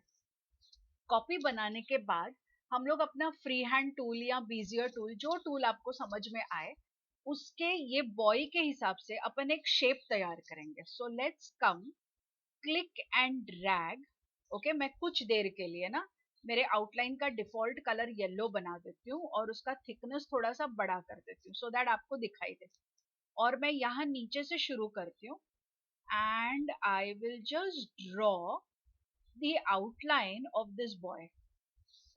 कॉपी बनाने के बाद हम लोग अपना फ्री हैंड टूल या बीजियर टूल, जो टूल आपको समझ में आए, उसके ये बॉय के हिसाब से अपन एक शेप तैयार करेंगे। So let's come, click and drag. Okay, मैं कुछ देर के लिए ना मेरे आउटलाइन का डिफॉल्ट कलर येलो बना देती हूँ और उसका थिकनेस थोड़ा सा बड़ा कर देती हूँ सो दैट आपको दिखाई दे। और मैं यहाँ नीचे से शुरू करती हूँ, and I will just draw the outline of this boy.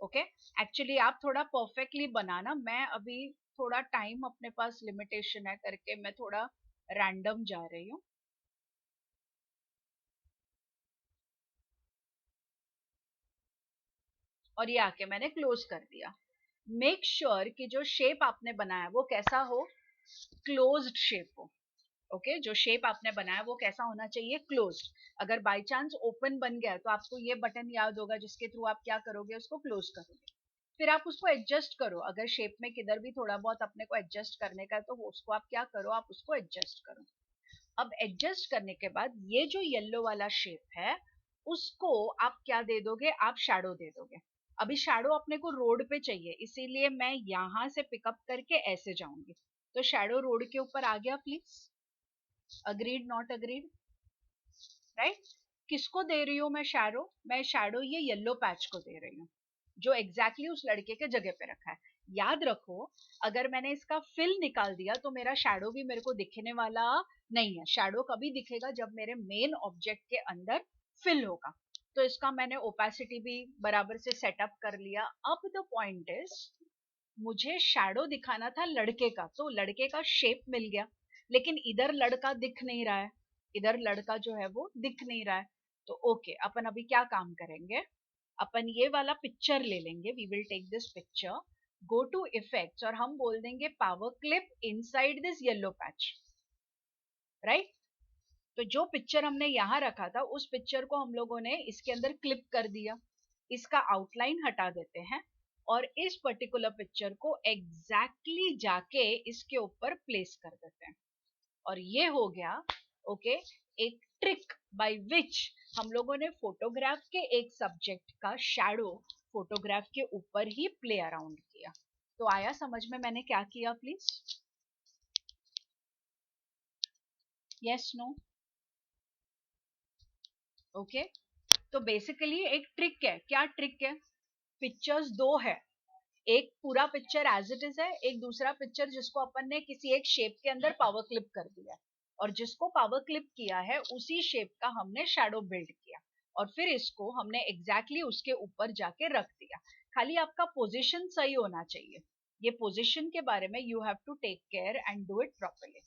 Okay, actually आप थोड़ा परफेक्टली बनाना, मैं अभी थोड़ा टाइम अपने पास लिमिटेशन है करके मैं थोड़ा रैंडम जा रही हूँ। और ये आके मैंने क्लोज कर दिया। मेक श्योर कि जो शेप आपने बनाया वो कैसा हो, क्लोज्ड शेप हो। ओके, जो शेप आपने बनाया वो कैसा होना चाहिए, क्लोज्ड। अगर बाय चांस ओपन बन गया तो आपको ये बटन याद होगा जिसके थ्रू आप क्या करोगे, उसको क्लोज करोगे। फिर आप उसको एडजस्ट करो, अगर शेप में किधर भी थोड़ा बहुत अपने को एडजस्ट करने का है तो उसको आप क्या करो, आप उसको एडजस्ट करो। अब एडजस्ट करने के बाद ये जो येलो वाला शेप है उसको आप क्या दे दोगे, आप शैडो दे दोगे। अभी शैडो अपने को रोड पे चाहिए, इसीलिए मैं यहां से पिकअप करके ऐसे जाऊंगी। तो शैडो रोड के ऊपर आ गया please. Agreed not agreed? Right, किसको दे रही हूँ मैं शैडो ये येलो पैच को दे रही हूँ जो एग्जैक्टली उस लड़के के जगह पे रखा है। याद रखो, अगर मैंने इसका फिल निकाल दिया तो मेरा शैडो भी मेरे को दिखने वाला नहीं है। शैडो कभी दिखेगा जब मेरे मेन ऑब्जेक्ट के अंदर फिल होगा। तो इसका मैंने ओपेसिटी भी बराबर से सेटअप कर लिया। अब द पॉइंट इज, मुझे शैडो दिखाना था लड़के का, तो लड़के का शेप मिल गया, लेकिन इधर लड़का दिख नहीं रहा है, इधर लड़का जो है वो दिख नहीं रहा है। तो ओके, अपन अभी क्या काम करेंगे, अपन ये वाला पिक्चर ले लेंगे, we will take this picture, go to effects, और हम बोल देंगे power clip inside this yellow patch. Right, तो जो पिक्चर हमने यहाँ रखा था उस पिक्चर को हम लोगों ने इसके अंदर क्लिप कर दिया। इसका आउटलाइन हटा देते हैं और इस पर्टिकुलर पिक्चर को एग्जैक्टली जाके इसके ऊपर प्लेस कर देते हैं। और ये हो गया, ओके, एक ट्रिक बाय विच हम लोगों ने फोटोग्राफ के एक सब्जेक्ट का शैडो फोटोग्राफ के ऊपर ही प्ले अराउंड किया। तो आया समझ में मैंने क्या किया प्लीज? Yes no? ओके, तो बेसिकली एक ट्रिक है। क्या ट्रिक है? पिक्चर्स दो है, एक पूरा पिक्चर एज इट इज है, एक दूसरा पिक्चर जिसको अपन ने किसी एक शेप के अंदर पावर क्लिप कर दिया है, और जिसको पावर क्लिप किया है उसी शेप का हमने शैडो बिल्ड किया। और फिर इसको हमने एग्जैक्टली उसके ऊपर जाके रख दिया। खाली आपका पोजीशन सही होना चाहिए, ये पोजीशन के बारे में you have to take care and do it properly.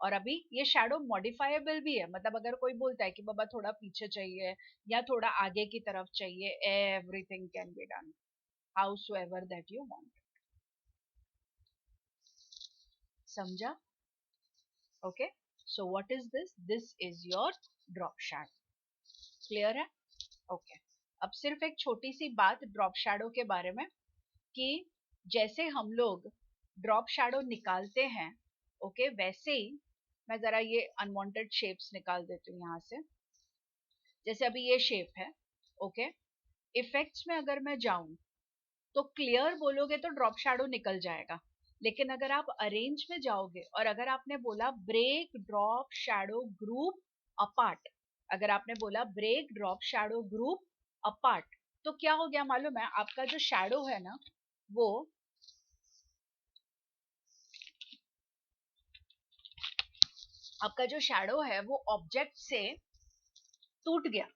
और अभी ये शैडो मॉडिफाइबल भी है, मतलब अगर कोई बोलता है कि बाबा थोड़ा पीछे चाहिए या थोड़ा आगे की तरफ चाहिए, everything can be done however that you want. समझा? Okay, so what is this? This is your drop shadow. Clear है? ओके, अब सिर्फ एक छोटी सी बात ड्रॉप शैडो के बारे में, कि जैसे हम लोग ड्रॉप शैडो निकालते हैं, ओके, वैसे ही मैं जरा ये अनवांटेड शेप्स निकाल देती हूँ यहाँ से। जैसे अभी ये शेप है, ओके, इफेक्ट्स में अगर मैं जाऊं तो क्लियर बोलोगे तो ड्रॉप शैडो निकल जाएगा, लेकिन अगर आप अरेंज में जाओगे और अगर आपने बोला break drop shadow group apart, अगर आपने बोला break drop shadow group apart, तो क्या हो गया मालूम है? आपका जो शैडो है ना, वो आपका जो शैडो है वो ऑब्जेक्ट से टूट गया,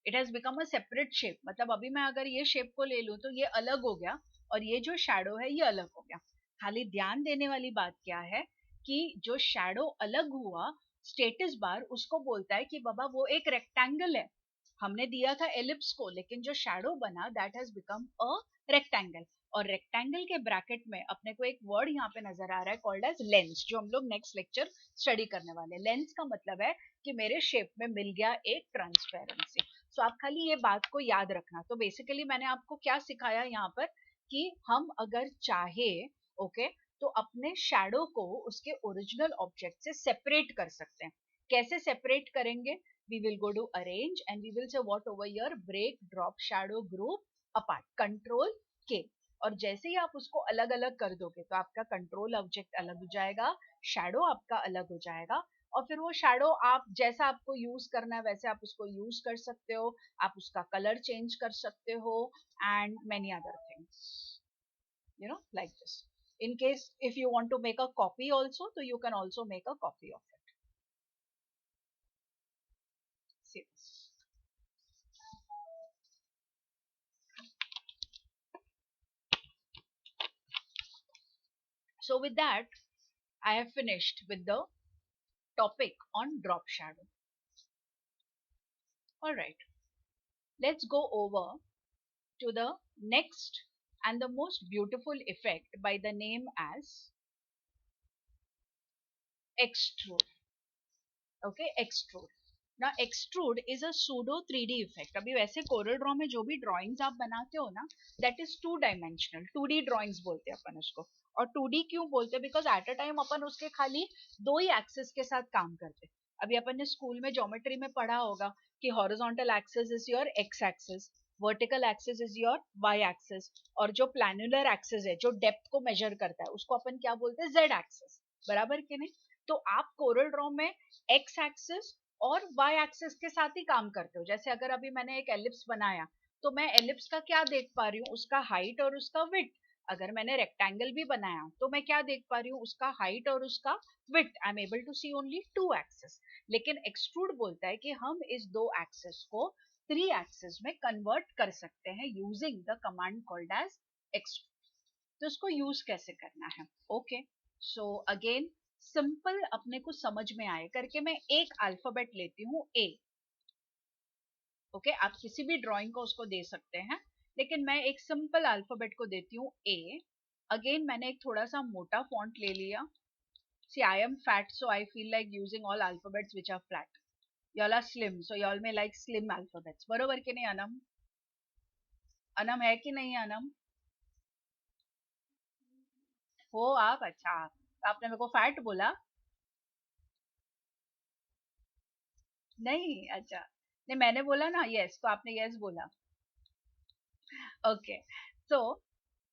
it has become a separate shape. मतलब अभी मैं अगर ये शेप को ले लूं तो ये अलग हो गया और ये जो शैडो है ये अलग हो गया। खाली ध्यान देने वाली बात क्या है कि जो शैडो अलग हुआ, स्टेटस बार उसको बोलता है कि बाबा वो एक रेक्टेंगल है। हमने दिया था एलिप्स को, लेकिन जो शैडो बना that has become a rectangle. और रेक्टेंगल के ब्रैकेट में अपने को एक वर्ड यहाँ पे नजर आ रहा है कॉल्ड एज लेंस, जो हम लोग नेक्स्ट लेक्चर स्टडी करने वाले हैं। लेंस का मतलब है कि मेरे शेप में मिल गया एक ट्रांसपेरेंसी। सो आप खाली ये बात को याद रखना। तो बेसिकली मैंने आपको क्या सिखाया यहाँ पर, कि हम अगर चाहे, ओके, तो अपने शैडो को उसके ओरिजिनल ऑब्जेक्ट से सेपरेट कर सकते हैं। कैसे सेपरेट करेंगे? we will go to arrange and we will say what over here, break drop shadow group apart, control k। और जैसे ही आप उसको अलग अलग कर दोगे तो आपका कंट्रोल ऑब्जेक्ट अलग हो जाएगा, शैडो आपका अलग हो जाएगा, और फिर वो शैडो आप जैसा आपको यूज करना है वैसे आप उसको यूज कर सकते हो, आप उसका कलर चेंज कर सकते हो and many other things, you know, like this. In case if you want to make a copy also, so you can also make a copy of it. See this. So with that, I have finished with the topic on drop shadow. All right, let's go over to the next and the most beautiful effect by the name as extrude. Okay, extrude. Now extrude is a pseudo 3D effect. अभी वैसे Corel Draw में जो भी drawings आप बनाते हो ना, that is two dimensional, 2D drawings बोलते हैं अपन उसको। और 2D क्यों बोलते हैं? बिकॉज एट अ टाइम अपन उसके खाली दो ही एक्सिस के साथ काम करते हैं। अभी अपन ने स्कूल में ज्योमेट्री में पढ़ा होगा कि horizontal axis is your X axis, vertical axis is your Y axis, और जो प्लैनुलर एक्सिस है जो डेप्थ को मेजर करता है उसको अपन क्या बोलते हैं? Z axis. बराबर कि नहीं? तो आप कोरल ड्रॉ में एक्स एक्सिस और वाई एक्सिस के साथ ही काम करते हो। जैसे अगर अभी मैंने एक एलिप्स बनाया तो मैं एलिप्स का क्या देख पा रही हूँ? उसका हाइट और उसका विड्थ। अगर मैंने रेक्टेंगल भी बनाया तो मैं क्या देख पा रही हूँ? उसका हाइट और उसका width. I am able to see only two axis. लेकिन एक्सट्रूड बोलता है कि हम इस दो एक्सिस को थ्री एक्सिस में कन्वर्ट कर सकते हैं using the command called as extrude. तो इसको यूज कैसे करना है? ओके, सो अगेन सिंपल अपने को समझ में आए करके मैं एक अल्फाबेट लेती हूँ ए। ओके, आप किसी भी ड्राइंग को उसको दे सकते हैं, लेकिन मैं एक सिंपल अल्फाबेट को देती हूँ ए। अगेन मैंने एक थोड़ा सा मोटा फॉन्ट ले लिया। See I am fat so I feel like using all alphabets which are flat. y'all are slim so y'all may like slim alphabets। बरोबर कि नहीं अनम? अनम है कि नहीं अनम? हो आप? अच्छा, तो आपने मेरे को फैट बोला? नहीं, अच्छा, नहीं मैंने बोला ना यस, तो आपने यस बोला। ओके, सो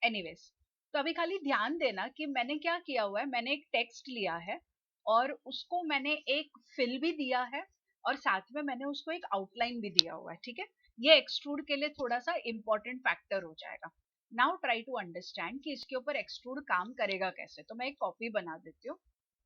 एनीवेज, तो अभी खाली ध्यान देना कि मैंने क्या किया हुआ है। मैंने एक टेक्स्ट लिया है और उसको मैंने एक फिल भी दिया है और साथ में मैंने उसको एक आउटलाइन भी दिया हुआ है। ठीक है, ये एक्सट्रूड के लिए थोड़ा सा इंपॉर्टेंट फैक्टर हो जाएगा। नाउ ट्राई टू अंडरस्टैंड कि इसके ऊपर एक्सट्रूड काम करेगा कैसे। तो मैं एक कॉपी बना देती हूँ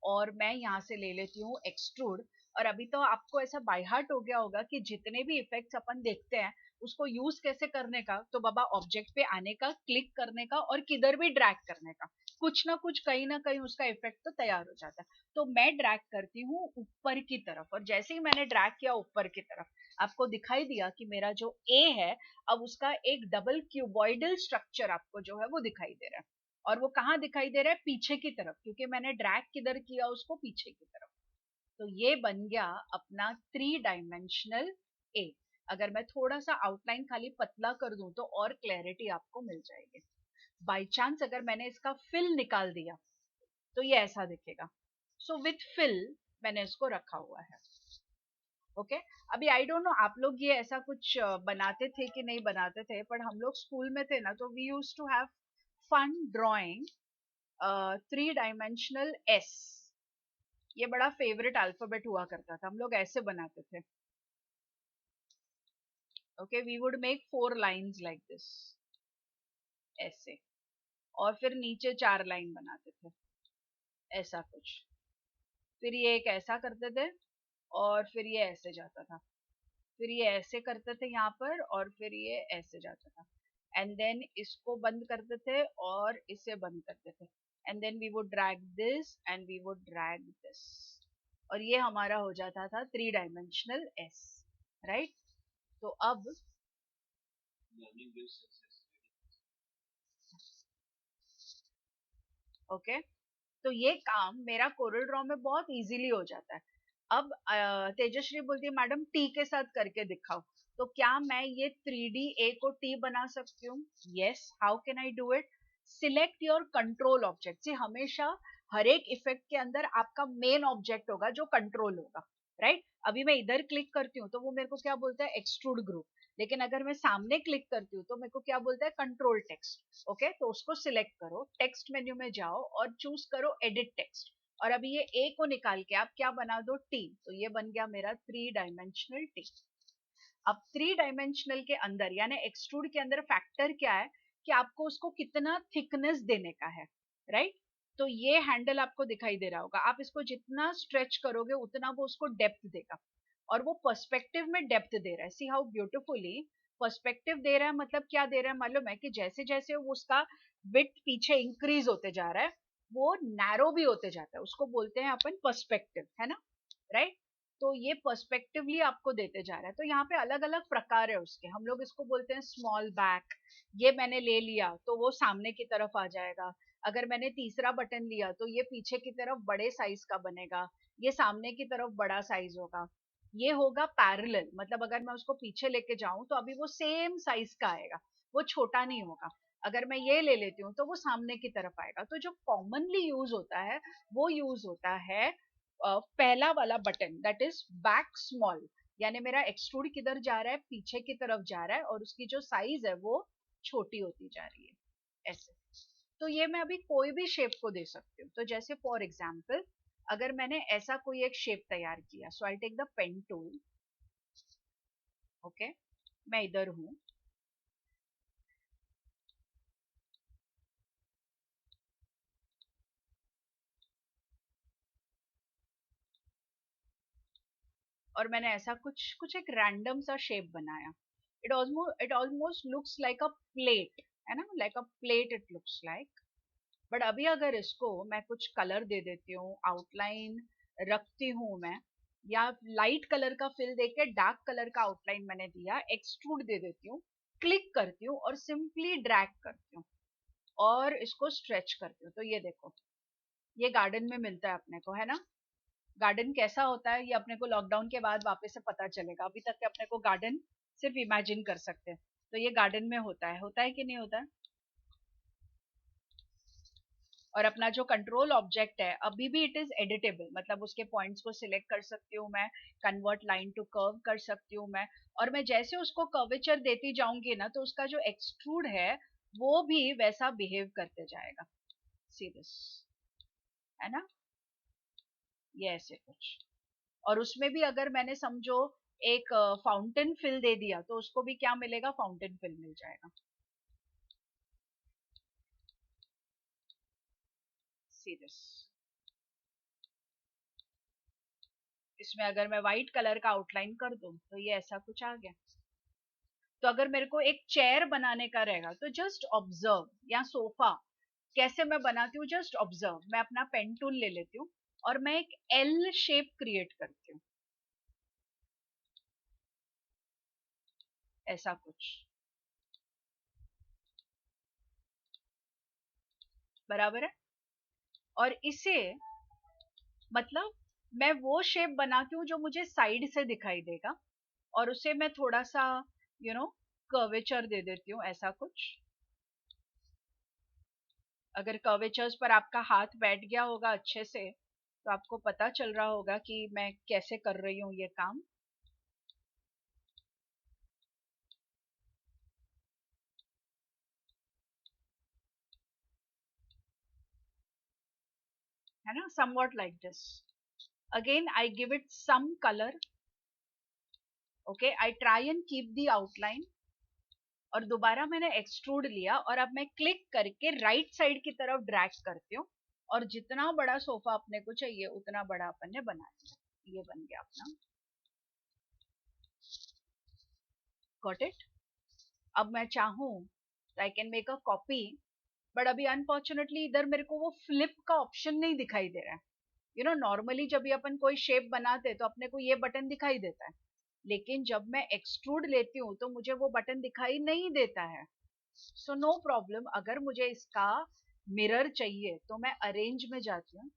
और मैं यहाँ से ले लेती हूँ एक्सट्रूड। और अभी तो आपको ऐसा बाय हार्ट हो गया होगा कि जितने भी इफेक्ट्स अपन देखते हैं उसको यूज कैसे करने का, तो बाबा ऑब्जेक्ट पे आने का, क्लिक करने का और किधर भी ड्रैग करने का, कुछ ना कुछ कहीं ना कहीं उसका इफेक्ट तो तैयार हो जाता है। तो मैं ड्रैग करती हूँ ऊपर की तरफ, और जैसे ही मैंने ड्रैग किया ऊपर की तरफ, आपको दिखाई दिया कि मेरा जो ए है अब उसका एक डबल क्यूबॉइडल स्ट्रक्चर आपको जो है वो दिखाई दे रहा है। और वो कहाँ दिखाई दे रहा है? पीछे की तरफ, क्योंकि मैंने ड्रैग किधर किया उसको? पीछे की तरफ। तो ये बन गया अपना 3 डायमेंशनल ए। अगर मैं थोड़ा सा आउटलाइन खाली पतला कर दूं तो और क्लैरिटी आपको मिल जाएगी। बाई चांस अगर मैंने इसका फिल निकाल दिया तो ये ऐसा दिखेगा। सो विथ फिल मैंने इसको रखा हुआ है। ओके अभी आई डोंट नो आप लोग ये ऐसा कुछ बनाते थे कि नहीं बनाते थे, पर हम लोग स्कूल में थे ना, तो we used to have fun drawing 3 dimensional एस। ये बड़ा फेवरेट अल्फाबेट हुआ करता था, हम लोग ऐसे बनाते थे। Okay we would make 4 lines like this, ऐसे, और फिर नीचे 4 लाइन बनाते थे, ऐसा कुछ। फिर ये एक ऐसा करते थे और फिर ये ऐसे जाता था, फिर ये ऐसे करते थे यहाँ पर और फिर ये ऐसे जाता था, एंड देन इसको बंद करते थे और इसे बंद करते थे, and then we would drag this and we would drag this, और ये हमारा हो जाता था 3 डायमेंशनल एस, राइट? तो अब learning gives success. ओके तो ये काम मेरा कोरल ड्रॉ में बहुत इजीली हो जाता है। अब तेजश्री बोलती है मैडम टी के साथ करके दिखाओ, तो क्या मैं ये 3D ए को टी बना सकती हूँ? Yes, how can I do it? Select your control object. हमेशा हर एक इफेक्ट के अंदर आपका मेन ऑब्जेक्ट होगा जो कंट्रोल होगा, राइट? अभी मैं इधर क्लिक करती हूँ तो वो मेरे को क्या बोलता है? Extrude group. लेकिन अगर मैं सामने क्लिक करती हूँ तो मेरे को क्या बोलता है? Control text. ओके तो उसको सिलेक्ट करो, टेक्स्ट मेन्यू में जाओ और चूज करो एडिट टेक्स्ट, और अभी ये ए को निकाल के आप क्या बना दो? टी। तो ये बन गया मेरा 3 डायमेंशनल टी। अब 3 डायमेंशनल के अंदर यानी एक्सट्रूड के अंदर फैक्टर क्या है कि आपको उसको कितना थिकनेस देने का है, राइट? तो ये हैंडल आपको दिखाई दे रहा होगा, आप इसको जितना स्ट्रेच करोगे उतना वो उसको डेप्थ देगा, और वो पर्सपेक्टिव में डेप्थ दे रहा है। सी हाउ ब्यूटिफुली पर्सपेक्टिव दे रहा है। मतलब क्या दे रहा है मालूम है? कि जैसे जैसे वो उसका विड्थ पीछे इंक्रीज होते जा रहा है वो नैरो भी होते जाता है, उसको बोलते हैं अपन पर्सपेक्टिव, है ना, राइट? तो ये पर्सपेक्टिवली आपको देते जा रहा है। तो यहाँ पे अलग अलग प्रकार है उसके, हम लोग इसको बोलते हैं स्मॉल बैक। ये मैंने ले लिया तो वो सामने की तरफ आ जाएगा। अगर मैंने तीसरा बटन लिया तो ये पीछे की तरफ बड़े साइज का बनेगा, ये सामने की तरफ बड़ा साइज होगा। ये होगा पैरेलल, मतलब अगर मैं उसको पीछे लेके जाऊं तो अभी वो सेम साइज का आएगा, वो छोटा नहीं होगा। अगर मैं ये ले लेती हूँ तो वो सामने की तरफ आएगा। तो जो कॉमनली यूज होता है वो यूज होता है पहला वाला button, that is back small. यानी मेरा एक्सट्रूड किधर जा रहा है? पीछे की तरफ जा रहा है, और उसकी जो साइज है वो छोटी होती जा रही है, ऐसे। तो ये मैं अभी कोई भी शेप को दे सकती हूँ। तो जैसे फॉर एग्जाम्पल अगर मैंने ऐसा कोई एक शेप तैयार किया, so I take the pen tool. Okay मैं इधर हूँ, और मैंने ऐसा कुछ कुछ एक रैंडम सा शेप बनाया। It almost looks like a plate, है ना, like a plate it looks like. But अभी अगर इसको मैं कुछ कलर दे देती हूँ, आउटलाइन रखती हूँ मैं, या लाइट कलर का फिल देके डार्क कलर का आउटलाइन मैंने दिया, एक्सट्रूड दे देती हूँ, क्लिक करती हूँ और सिंपली ड्रैग करती हूँ और इसको स्ट्रेच करती हूँ, तो ये देखो ये गार्डन में मिलता है अपने को, है ना। गार्डन कैसा होता है ये अपने को लॉकडाउन के बाद वापस से पता चलेगा, अभी तक के अपने को गार्डन सिर्फ इमेजिन कर सकते हैं। तो ये गार्डन में होता है कि नहीं होता है? और अपना जो कंट्रोल ऑब्जेक्ट है अभी भी इट इज एडिटेबल, मतलब उसके पॉइंट्स को सिलेक्ट कर सकती हूँ मैं, कन्वर्ट लाइन टू कर्व कर सकती हूँ मैं, और मैं जैसे उसको कर्वेचर देती जाऊंगी ना तो उसका जो एक्सट्रूड है वो भी वैसा बिहेव करते जाएगा। सी दिस, है ना, ये ऐसे कुछ। और उसमें भी अगर मैंने समझो एक फाउंटेन फिल दे दिया तो उसको भी क्या मिलेगा? फाउंटेन फिल मिल जाएगा। सी दिस, इसमें अगर मैं व्हाइट कलर का आउटलाइन कर दूं तो ये ऐसा कुछ आ गया। तो अगर मेरे को एक चेयर बनाने का रहेगा तो जस्ट ऑब्जर्व, या सोफा कैसे मैं बनाती हूँ, जस्ट ऑब्जर्व। मैं अपना पेन टूल ले लेती हूँ और मैं एक एल शेप क्रिएट करती हूँ, ऐसा कुछ, बराबर है। और इसे मतलब मैं वो शेप बनाती हूँ जो मुझे साइड से दिखाई देगा, और उसे मैं थोड़ा सा कर्वेचर दे देती हूँ, ऐसा कुछ। अगर कर्वेचर्स पर आपका हाथ बैठ गया होगा अच्छे से तो आपको पता चल रहा होगा कि मैं कैसे कर रही हूँ ये काम। है ना, somewhat like this. Again I give it some color. Okay, I try and keep the outline. और दोबारा मैंने एक्सट्रूड लिया और अब मैं क्लिक करके राइट साइड की तरफ ड्रैग करती हूँ, और जितना बड़ा सोफा अपने को चाहिए उतना बड़ा अपन ने बना लिया। ये बन गया अपना। Got it. अब मैं चाहूँ तो आई can make a copy, but अभी अनफॉर्चुनेटली इधर मेरे को वो फ्लिप का ऑप्शन नहीं दिखाई दे रहा है। नॉर्मली जब भी अपन कोई शेप बनाते तो अपने को ये बटन दिखाई देता है, लेकिन जब मैं एक्सट्रूड लेती हूँ तो मुझे वो बटन दिखाई नहीं देता है। सो नो प्रॉब्लम, अगर मुझे इसका मिरर चाहिए तो मैं अरेंज में जाती हूँ,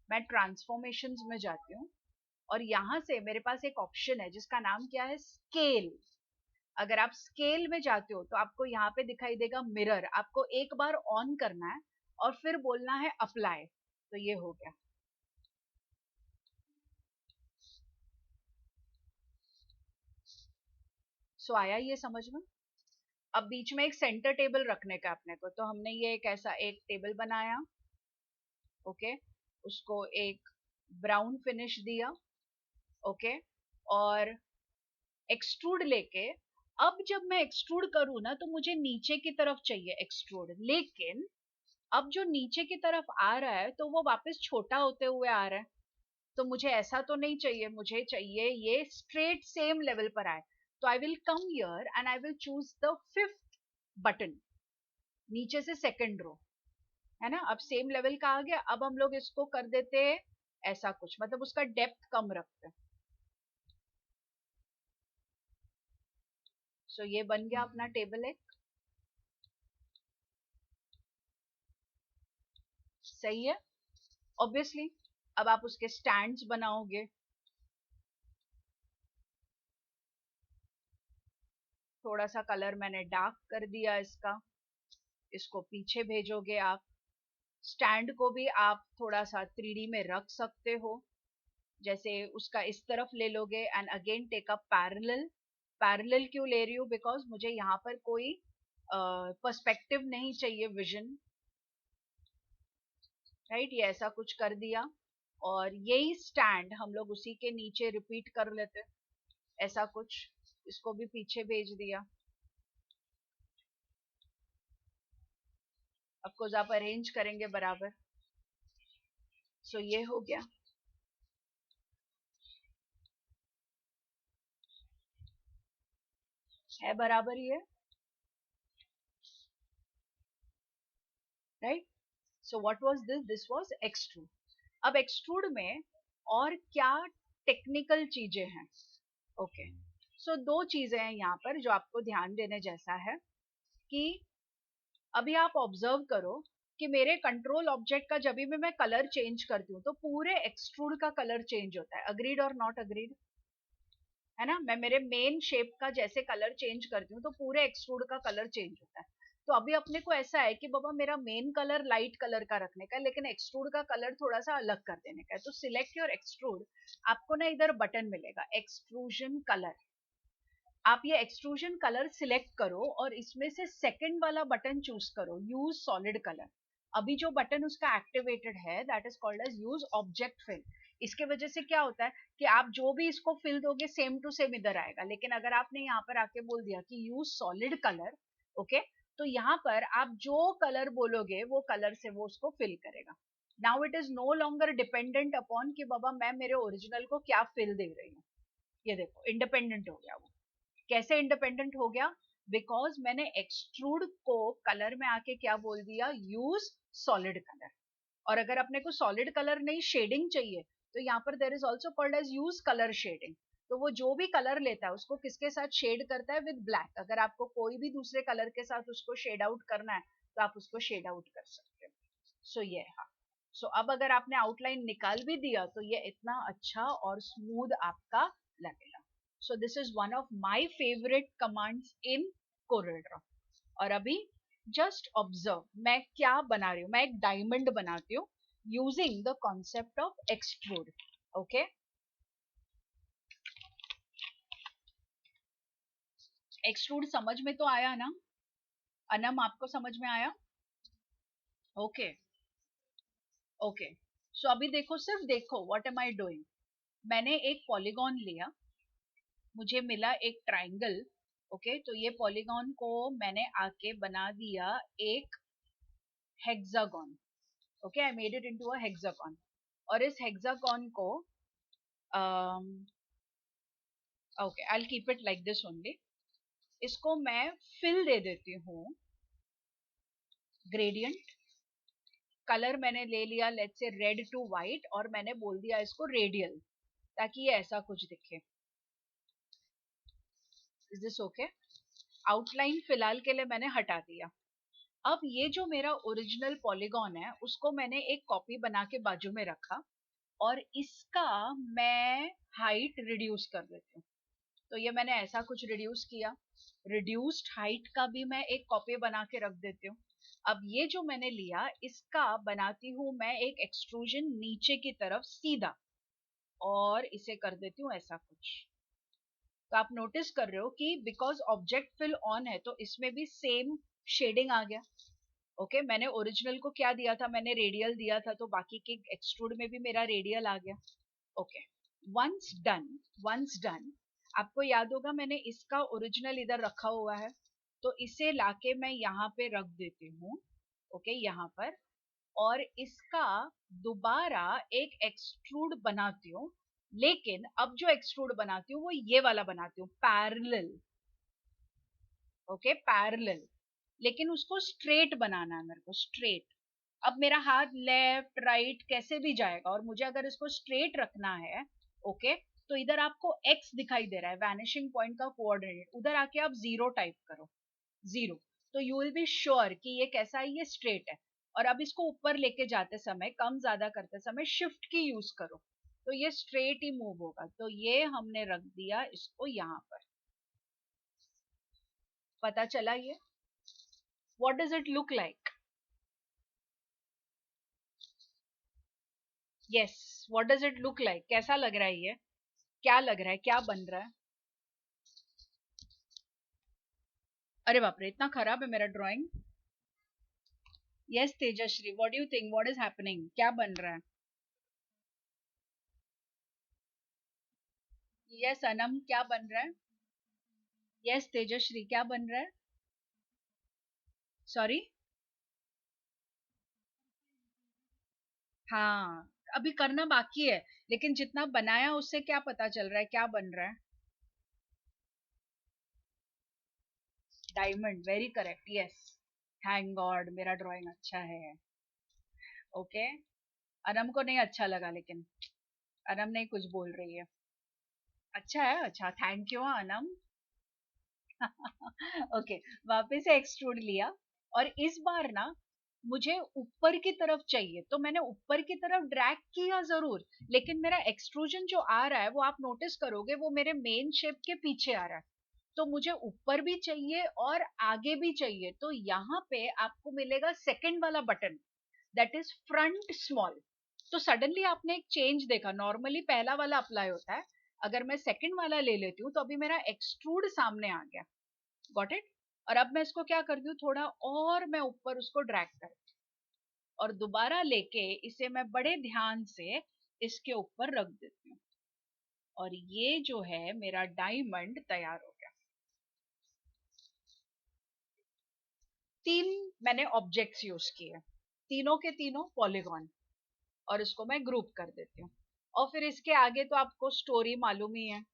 मैं ट्रांसफॉर्मेशंस में जाती हूँ, और यहाँ से मेरे पास एक ऑप्शन है जिसका नाम क्या है, स्केल। अगर आप स्केल में जाते हो तो आपको यहाँ पे दिखाई देगा मिरर, आपको एक बार ऑन करना है और फिर बोलना है अप्लाई। तो ये हो गया। सो आया ये समझ में। अब बीच में एक सेंटर टेबल रखने का अपने को, तो हमने ये एक ऐसा एक टेबल बनाया। ओके, उसको एक ब्राउन फिनिश दिया। ओके, और एक्सट्रूड लेके, अब जब मैं एक्सट्रूड करूँ ना तो मुझे नीचे की तरफ चाहिए एक्सट्रूड, लेकिन अब जो नीचे की तरफ आ रहा है तो वो वापस छोटा होते हुए आ रहा है। तो मुझे ऐसा तो नहीं चाहिए, मुझे चाहिए ये स्ट्रेट सेम लेवल पर आए। तो I will come here and I will choose the 5th button, नीचे से सेकंड रो, है ना। अब सेम लेवल का आ गया। अब हम लोग इसको कर देते हैं ऐसा कुछ, मतलब उसका डेप्थ कम रखते हैं। सो ये बन गया अपना टेबल एक। सही है। ऑब्वियसली अब आप उसके स्टैंड्स बनाओगे, थोड़ा सा कलर मैंने डार्क कर दिया इसका, इसको पीछे भेजोगे आप। स्टैंड को भी आप थोड़ा सा 3D में रख सकते हो, जैसे उसका इस तरफ ले लोगे and again take a parallel. Parallel क्यों ले रही हूँ, बिकॉज मुझे यहाँ पर कोई पर्सपेक्टिव नहीं चाहिए, विजन, राइट। ये ऐसा कुछ कर दिया, और यही स्टैंड हम लोग उसी के नीचे रिपीट कर लेते, ऐसा कुछ। इसको भी पीछे भेज दिया। अफकोर्स आप अरेंज करेंगे बराबर। सो ये हो गया। है बराबर ये, right. So what was this, this was extrude. अब एक्सट्रूड में और क्या टेक्निकल चीजें हैं। ओके, सो दो चीजें हैं यहाँ पर जो आपको ध्यान देने जैसा है, कि अभी आप ऑब्जर्व करो कि मेरे कंट्रोल ऑब्जेक्ट का जब भी मैं कलर चेंज करती हूँ तो पूरे एक्सट्रूड का कलर चेंज होता है। अग्रीड और नॉट अग्रीड, है ना। मैं मेरे मेन शेप का जैसे कलर चेंज करती हूँ तो पूरे एक्सट्रूड का कलर चेंज होता है। तो अभी अपने को ऐसा है कि बाबा मेरा मेन कलर लाइट कलर का रखने का है, लेकिन एक्सट्रूड का कलर थोड़ा सा अलग कर देने का है। तो सिलेक्ट योर एक्सट्रूड। आपको ना इधर बटन मिलेगा एक्सट्रूजन कलर, आप ये एक्सट्रूजन कलर सिलेक्ट करो और इसमें से सेकंड वाला बटन चूज करो, यूज सॉलिड कलर। अभी जो बटन उसका एक्टिवेटेड है that is called as use object fill. इसके वजह से क्या होता है कि आप जो भी इसको फिल दोगे सेम टू सेम इधर आएगा, लेकिन अगर आपने यहाँ पर आके बोल दिया कि यूज सॉलिड कलर, ओके, तो यहाँ पर आप जो कलर बोलोगे वो कलर से वो उसको फिल करेगा। Now it is no longer dependent upon कि बाबा मैं मेरे ओरिजिनल को क्या फिल दे रही हूँ. ये देखो इंडिपेंडेंट हो गया वो. कैसे इंडिपेंडेंट हो गया? बिकॉज मैंने एक्सट्रूड को कलर में आके क्या बोल दिया, यूज सॉलिड कलर. और अगर अपने को सॉलिड कलर नहीं शेडिंग चाहिए तो यहाँ पर there is also called as use colour shading. तो वो जो भी कलर लेता है उसको किसके साथ शेड करता है, विद ब्लैक. अगर आपको कोई भी दूसरे कलर के साथ उसको शेड आउट करना है तो आप उसको शेड आउट कर सकते हो. सो ये हाँ. सो अब अगर आपने आउटलाइन निकाल भी दिया तो ये इतना अच्छा और स्मूथ आपका लगेगा. So this is one of my favourite commands in coral. और अभी जस्ट ऑब्जर्व मैं क्या बना रही हूँ. मैं एक डायमंड बनाती हूँ using the concept of extrude. Okay, extrude समझ में तो आया ना? अनम आपको समझ में आया? Okay okay. सो अभी देखो, सिर्फ देखो व्हाट एम आई डूइंग. मैंने एक पॉलीगॉन लिया, मुझे मिला एक ट्राइंगल. ओके, तो ये पॉलीगॉन को मैंने आके बना दिया एक hexagon. Okay, I made it into a hexagon. और इस हेक्सागन को okay, I will keep it like this only. इसको मैं फिल दे देती हूँ ग्रेडियंट. कलर मैंने ले लिया let's say red to white, और मैंने बोल दिया इसको रेडियल, ताकि ये ऐसा कुछ दिखे. Is this okay? आउटलाइन फिलहाल के लिए मैंने हटा दिया. अब ये जो मेरा ओरिजिनल पॉलीगॉन है उसको मैंने एक कॉपी बना के बाजू में रखा, और इसका मैं हाइट रिड्यूस कर देती हूँ. तो ये मैंने ऐसा कुछ रिड्यूस किया. रिड्यूस्ड हाइट का भी मैं एक कॉपी बना के रख देती हूँ. अब ये जो मैंने लिया इसका बनाती हूँ मैं एक एक्सट्रूजन नीचे की तरफ सीधा, और इसे कर देती हूँ ऐसा कुछ. तो आप नोटिस कर रहे हो कि बिकॉज ऑब्जेक्ट फिल ऑन है तो इसमें भी सेम शेडिंग आ गया. ओके, मैंने ओरिजिनल को क्या दिया था, मैंने रेडियल दिया था, तो बाकी के एक्सट्रूड में भी मेरा रेडियल आ गया. Okay, once done, once done. आपको याद होगा मैंने इसका ओरिजिनल इधर रखा हुआ है, तो इसे लाके मैं यहाँ पे रख देती हूँ. ओके, यहाँ पर. और इसका दोबारा एक एक्सट्रूड बनाती हूँ, लेकिन अब जो एक्सट्रूड बनाती हूँ वो ये वाला बनाती हूँ, पैरेलल. Okay, parallel. लेकिन उसको स्ट्रेट बनाना है मेरे को, स्ट्रेट. अब मेरा हाथ लेफ्ट राइट कैसे भी जाएगा, और मुझे अगर इसको स्ट्रेट रखना है, ओके, तो इधर आपको x दिखाई दे रहा है, वैनिशिंग पॉइंट का कोऑर्डिनेट. उधर आके आप 0 टाइप करो, 0. तो यू विल बी श्योर कि ये कैसा है, ये स्ट्रेट है. और अब इसको ऊपर लेके जाते समय, कम ज्यादा करते समय शिफ्ट की यूज करो, तो ये स्ट्रेट ही मूव होगा. तो ये हमने रख दिया इसको यहाँ पर. पता चला ये? What does it look like? Yes, what does it look like? कैसा लग रहा है ये? क्या लग रहा है, क्या बन रहा है? अरे बाप रे, इतना खराब है मेरा drawing. Yes Tejashree, what do you think, what is happening, क्या बन रहा है? यस अनम, क्या बन रहा है? यस तेजश्री, क्या बन रहा है? सॉरी. हाँ, अभी करना बाकी है, लेकिन जितना बनाया उससे क्या पता चल रहा है क्या बन रहा है? Diamond, very correct. Yes, thank God मेरा ड्राइंग अच्छा है. ओके, अनम को नहीं अच्छा लगा, लेकिन अनम नहीं कुछ बोल रही है. अच्छा है, अच्छा, थैंक यू अनम. ओके, वापस से एक्सट्रूड लिया, और इस बार ना मुझे ऊपर की तरफ चाहिए, तो मैंने ऊपर की तरफ ड्रैग किया जरूर, लेकिन मेरा एक्सट्रूजन जो आ रहा है वो आप नोटिस करोगे वो मेरे मेन शेप के पीछे आ रहा है. तो मुझे ऊपर भी चाहिए और आगे भी चाहिए, तो यहाँ पे आपको मिलेगा सेकंड वाला button, that is front small. तो सडनली आपने एक चेंज देखा. नॉर्मली पहला वाला अप्लाई होता है, अगर मैं सेकंड वाला ले लेती हूँ तो अभी मेरा एक्सट्रूड सामने आ गया. Got it? और अब मैं इसको क्या करती हूँ, थोड़ा और मैं ऊपर उसको ड्रैग करती हूँ, और दोबारा लेके इसे मैं बड़े ध्यान से इसके ऊपर रख देती हूँ, और ये जो है मेरा डायमंड तैयार हो गया. 3 मैंने ऑब्जेक्ट्स यूज किए, तीनों के तीनों पॉलीगॉन. और इसको मैं ग्रुप कर देती हूँ। और फिर इसके आगे तो आपको स्टोरी मालूम ही है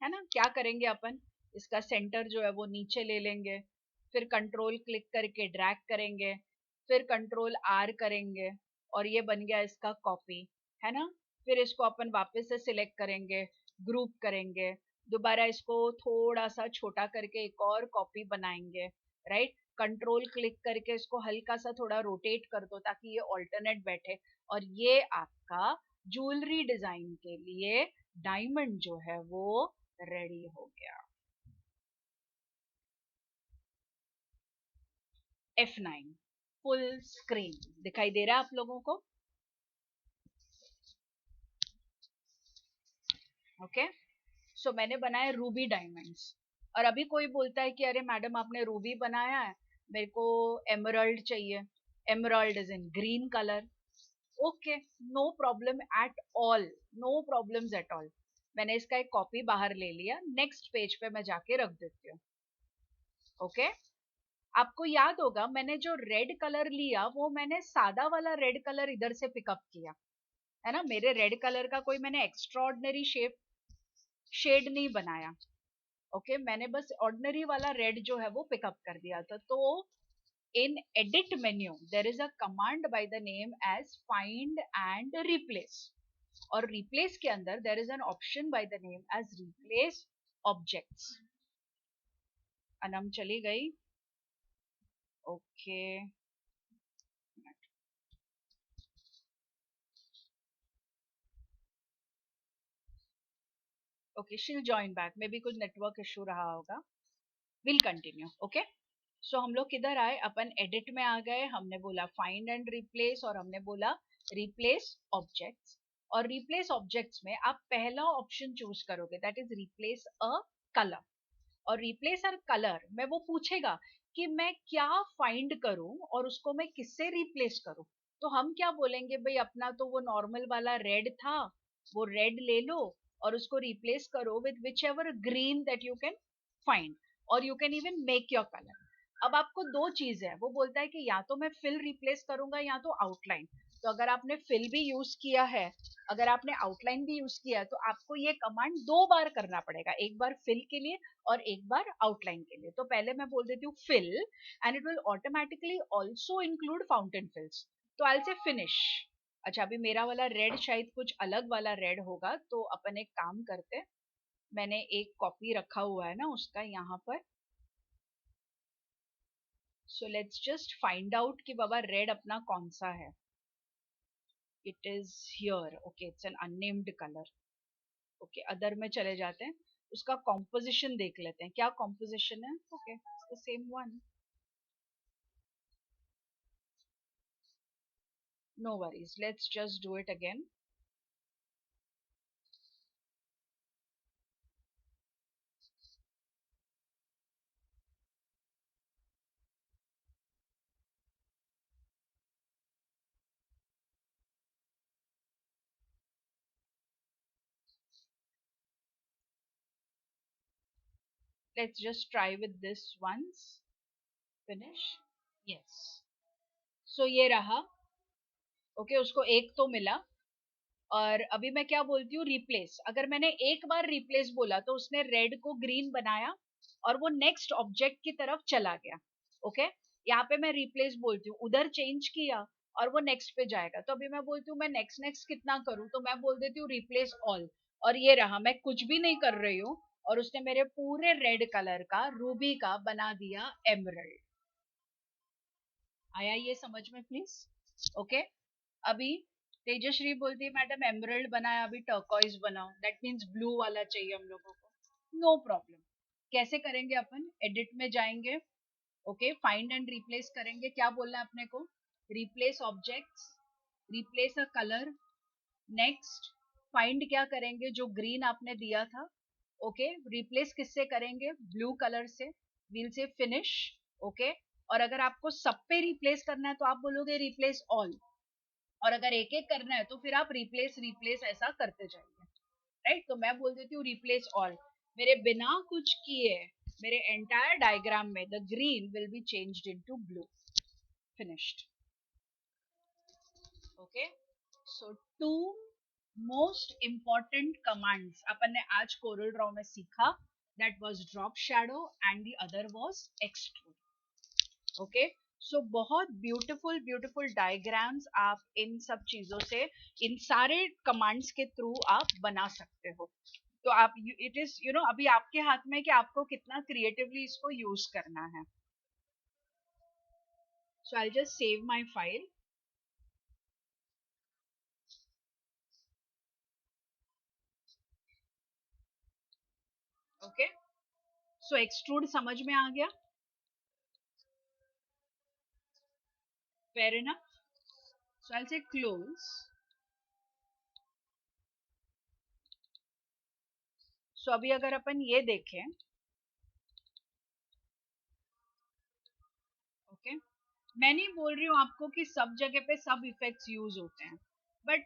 ना। क्या करेंगे अपन, इसका सेंटर जो है वो नीचे ले लेंगे, फिर कंट्रोल क्लिक करके ड्रैग करेंगे, फिर कंट्रोल आर करेंगे और ये बन गया इसका कॉपी, है ना। फिर इसको अपन वापस से सिलेक्ट करेंगे, ग्रुप करेंगे, दोबारा इसको थोड़ा सा छोटा करके एक और कॉपी बनाएंगे, राइट। कंट्रोल क्लिक करके इसको हल्का सा थोड़ा रोटेट कर दो ताकि ये ऑल्टरनेट बैठे, और ये आपका ज्वेलरी डिजाइन के लिए डायमंड जो है वो रेडी हो गया। F9 फुल स्क्रीन दिखाई दे रहा है आप लोगों को? ओके, सो मैंने बनाया रूबी डायमंड्स। और अभी कोई बोलता है कि अरे मैडम आपने रूबी बनाया है, मेरे को एमराल्ड चाहिए। Emerald is in green colour. Okay, no problem at all, no problems at all. मैंने इसका एक कॉपी बाहर ले लिया, नेक्स्ट पेज पे मैं जाके रख देती हूँ। ओके, आपको याद होगा मैंने जो रेड कलर लिया वो मैंने सादा वाला रेड कलर इधर से पिकअप किया, है ना। मेरे रेड कलर का कोई मैंने एक्स्ट्रा ऑर्डिनरी शेड नहीं बनाया। ओके, मैंने बस ऑर्डिनरी वाला रेड जो है वो पिकअप कर दिया था। तो in edit menu there is a command by the name as find and replace, और replace के अंदर there is an option by the name as replace objects। Anam चली गई? Okay, okay, she'll join back, may be कुछ network issue रहा होगा। Will continue. Okay, सो हम लोग किधर आए, अपन एडिट में आ गए, हमने बोला फाइंड एंड रिप्लेस और हमने बोला रिप्लेस ऑब्जेक्ट्स। और रिप्लेस ऑब्जेक्ट्स में आप पहला ऑप्शन चूज करोगे, that is replace a colour. और रिप्लेस अ कलर में वो पूछेगा कि मैं क्या फाइंड करूं और उसको मैं किससे रिप्लेस करूं। तो हम क्या बोलेंगे, भाई अपना तो वो नॉर्मल वाला रेड था, वो रेड ले लो और उसको रिप्लेस करो with whichever green that you can find, और you can even make your colour. अब आपको दो चीज है, वो बोलता है कि या तो मैं फिल रिप्लेस करूंगा या तो आउटलाइन। तो अगर आपने फिल भी यूज किया है, अगर आपने आउटलाइन भी यूज किया है, तो आपको ये कमांड दो बार करना पड़ेगा, एक बार फिल के लिए और एक बार आउटलाइन के लिए। तो पहले मैं बोल देती हूँ fill and it will automatically also include fountain fills. तो आई से फिनिश। अच्छा, अभी मेरा वाला रेड शायद कुछ अलग वाला रेड होगा, तो अपन एक काम करते, मैंने एक कॉपी रखा हुआ है ना उसका यहाँ पर। So let's just find out कि बाबा रेड अपना कौन सा है। It is here. Okay, it's an unnamed colour. Okay, other में चले जाते हैं, उसका कॉम्पोजिशन देख लेते हैं क्या कॉम्पोजिशन है। Okay, the same one, no worries, let's just do it again. Let's just try with this once. Finish. Yes, so ये रहा। ओके, उसको एक तो मिला। और अभी मैं क्या बोलती हूँ, रिप्लेस। अगर मैंने एक बार रिप्लेस बोला तो उसने रेड को ग्रीन बनाया और वो नेक्स्ट ऑब्जेक्ट की तरफ चला गया। ओके, यहाँ पे मैं रिप्लेस बोलती हूँ, उधर चेंज किया और वो नेक्स्ट पे जाएगा। तो अभी मैं बोलती हूँ मैं नेक्स्ट नेक्स्ट कितना करूँ, तो मैं बोल देती हूँ रिप्लेस ऑल। और ये रहा, मैं कुछ भी नहीं कर रही हूँ और उसने मेरे पूरे रेड कलर का रूबी का बना दिया एमरल्ड। आया ये समझ में प्लीज? ओके, अभी तेजश्री बोलती है मैडम एमरल्ड बनाया, अभी टर्कोइज बनाओ, दैट मीन्स ब्लू वाला चाहिए हम लोगों को। No problem. कैसे करेंगे अपन, एडिट में जाएंगे, ओके, फाइंड एंड रिप्लेस करेंगे। क्या बोलना है अपने को, रिप्लेस ऑब्जेक्ट्स, रिप्लेस अ कलर, नेक्स्ट फाइंड क्या करेंगे, जो ग्रीन आपने दिया था। ओके, रिप्लेस किससे करेंगे, ब्लू कलर से। वील से फिनिश। ओके, और अगर आपको सब पे रिप्लेस करना है तो आप बोलोगे रिप्लेस ऑल, और अगर एक एक करना है तो फिर आप रिप्लेस रिप्लेस ऐसा करते जाइए, राइट। तो मैं बोल देती हूँ रिप्लेस ऑल। मेरे बिना कुछ किए मेरे एंटायर डायग्राम में the green will be changed into blue. Finished. Okay, so two most important commands अपन ने आज कोरल ड्रॉ में सीखा. That was drop shadow and the other was extrude. Okay, so बहुत ब्यूटीफुल ब्यूटीफुल डायग्राम्स आप इन सब चीजों से, इन सारे कमांड्स के थ्रू आप बना सकते हो. तो आप, इट इज अभी आपके हाथ में कि आपको कितना क्रिएटिवली इसको यूज करना है. So I just save my file. Okay, so extrude समझ में आ गया. Fair enough. So I'll say close. So अभी अगर अपन ये देखें, ओके, मैं नहीं बोल रही हूँ आपको कि सब जगह पे सब इफेक्ट्स यूज होते हैं, बट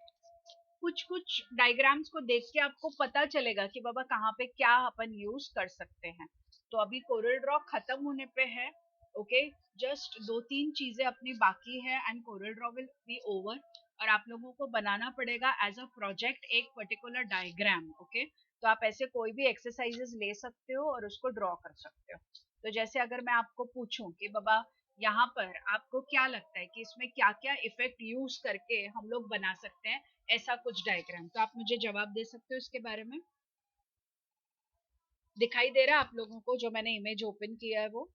कुछ कुछ डायग्राम्स को देख के आपको पता चलेगा कि बाबा कहाँ पे क्या अपन यूज कर सकते हैं. तो अभी कोरल ड्रॉ खत्म होने पे है. ओके, जस्ट 2-3 चीजें अपनी बाकी है and Corel Draw will be over. और आप लोगों को बनाना पड़ेगा एज अ प्रोजेक्ट एक पर्टिकुलर डायग्राम. ओके, तो आप ऐसे कोई भी एक्सरसाइजेस ले सकते हो और उसको ड्रॉ कर सकते हो. तो जैसे अगर मैं आपको पूछूं कि बाबा यहाँ पर आपको क्या लगता है कि इसमें क्या क्या इफेक्ट यूज करके हम लोग बना सकते हैं ऐसा कुछ डायग्राम, तो आप मुझे जवाब दे सकते हो इसके बारे में. दिखाई दे रहा है आप लोगों को जो मैंने इमेज ओपन किया है वो?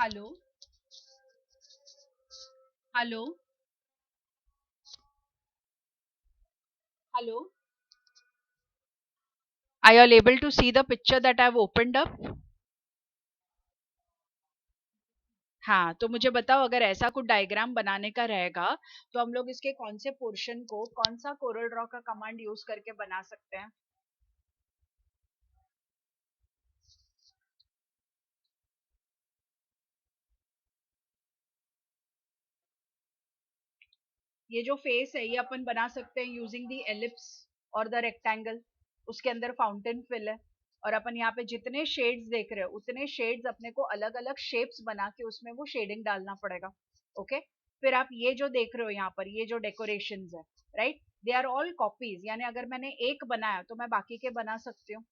Hello, hello, hello. Are you all able to see the picture that I've opened up? हाँ, तो मुझे बताओ अगर ऐसा कुछ डायग्राम बनाने का रहेगा तो हम लोग इसके कौन से पोर्शन को कौन सा कोरल ड्रॉ का कमांड यूज करके बना सकते हैं. ये जो फेस है ये अपन बना सकते हैं यूजिंग द एलिप्स और द रेक्टेंगल. उसके अंदर फाउंटेन फिल है और अपन यहाँ पे जितने शेड्स देख रहे हो उतने शेड्स अपने को अलग अलग शेप्स बना के उसमें वो शेडिंग डालना पड़ेगा. ओके, फिर आप ये जो देख रहे हो यहाँ पर ये जो डेकोरेशंस है, right, they are all copies. यानी अगर मैंने एक बनाया तो मैं बाकी के बना सकती हूँ.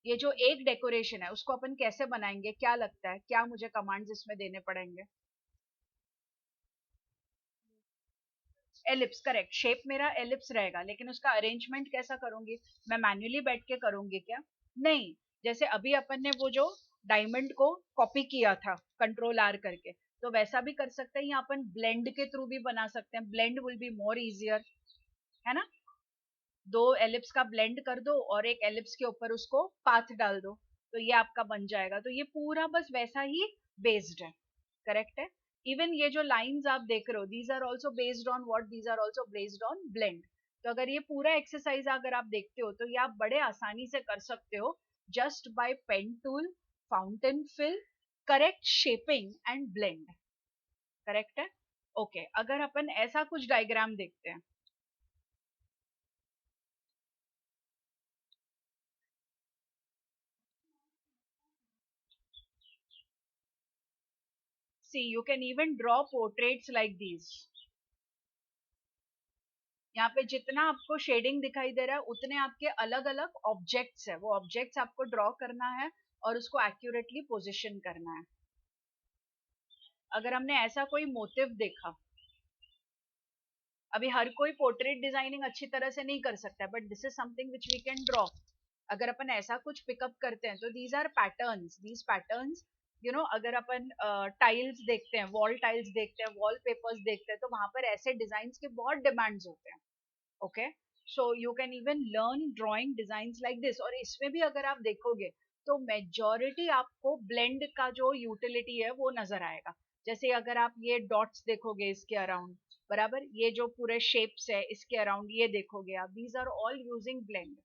ये जो एक डेकोरेशन है उसको अपन कैसे बनाएंगे, क्या लगता है, क्या मुझे कमांड्स इसमें देने पड़ेंगे? Ellipse, correct. शेप मेरा एलिप्स रहेगा, लेकिन उसका अरेंजमेंट कैसा करूंगी? मैं मैन्युअली बैठ के करूंगी क्या? नहीं. जैसे अभी अपन ने वो जो डायमंड को कॉपी किया था कंट्रोल आर करके, तो वैसा भी कर सकते हैं. या अपन ब्लेंड के थ्रू भी बना सकते हैं. Blend will be more easier, है ना. दो एलिप्स का ब्लेंड कर दो और एक एलिप्स के ऊपर उसको पाथ डाल दो, तो ये आपका बन जाएगा. तो ये पूरा बस वैसा ही बेस्ड है. करेक्ट है. इवन ये जो लाइंस आप देख रहे हो, these are also based on what, these are also based on blend. तो अगर ये पूरा एक्सरसाइज अगर आप देखते हो तो ये आप बड़े आसानी से कर सकते हो just by pen tool, fountain fill, correct shaping and blend. Correct है. ओके, अगर अपन ऐसा कुछ डायग्राम देखते हैं, see you can even draw portraits like these. यहाँ पे जितना आपको शेडिंग दिखाई दे रहा है उतने आपके अलग अलग ऑब्जेक्ट्स है. वो ऑब्जेक्ट्स आपको ड्रॉ करना है और उसको एक्यूरेटली पोजीशन करना है. अगर हमने ऐसा कोई मोटिव देखा, अभी हर कोई पोर्ट्रेट डिजाइनिंग अच्छी तरह से नहीं कर सकता है, but this is something which we can draw. अगर अपन ऐसा कुछ पिकअप करते हैं तो these are patterns, these patterns, अगर अपन टाइल्स देखते हैं, वॉल टाइल्स देखते हैं, वॉल पेपर्स देखते हैं, तो वहां पर ऐसे डिजाइन के बहुत डिमांड्स होते हैं. Okay, so you can even learn drawing design like this. और इसमें भी अगर आप देखोगे तो मेजोरिटी आपको ब्लेंड का जो यूटिलिटी है वो नजर आएगा. जैसे अगर आप ये डॉट्स देखोगे इसके अराउंड, बराबर, ये जो पूरे शेप्स है इसके अराउंड ये देखोगे आप, these are all using blend.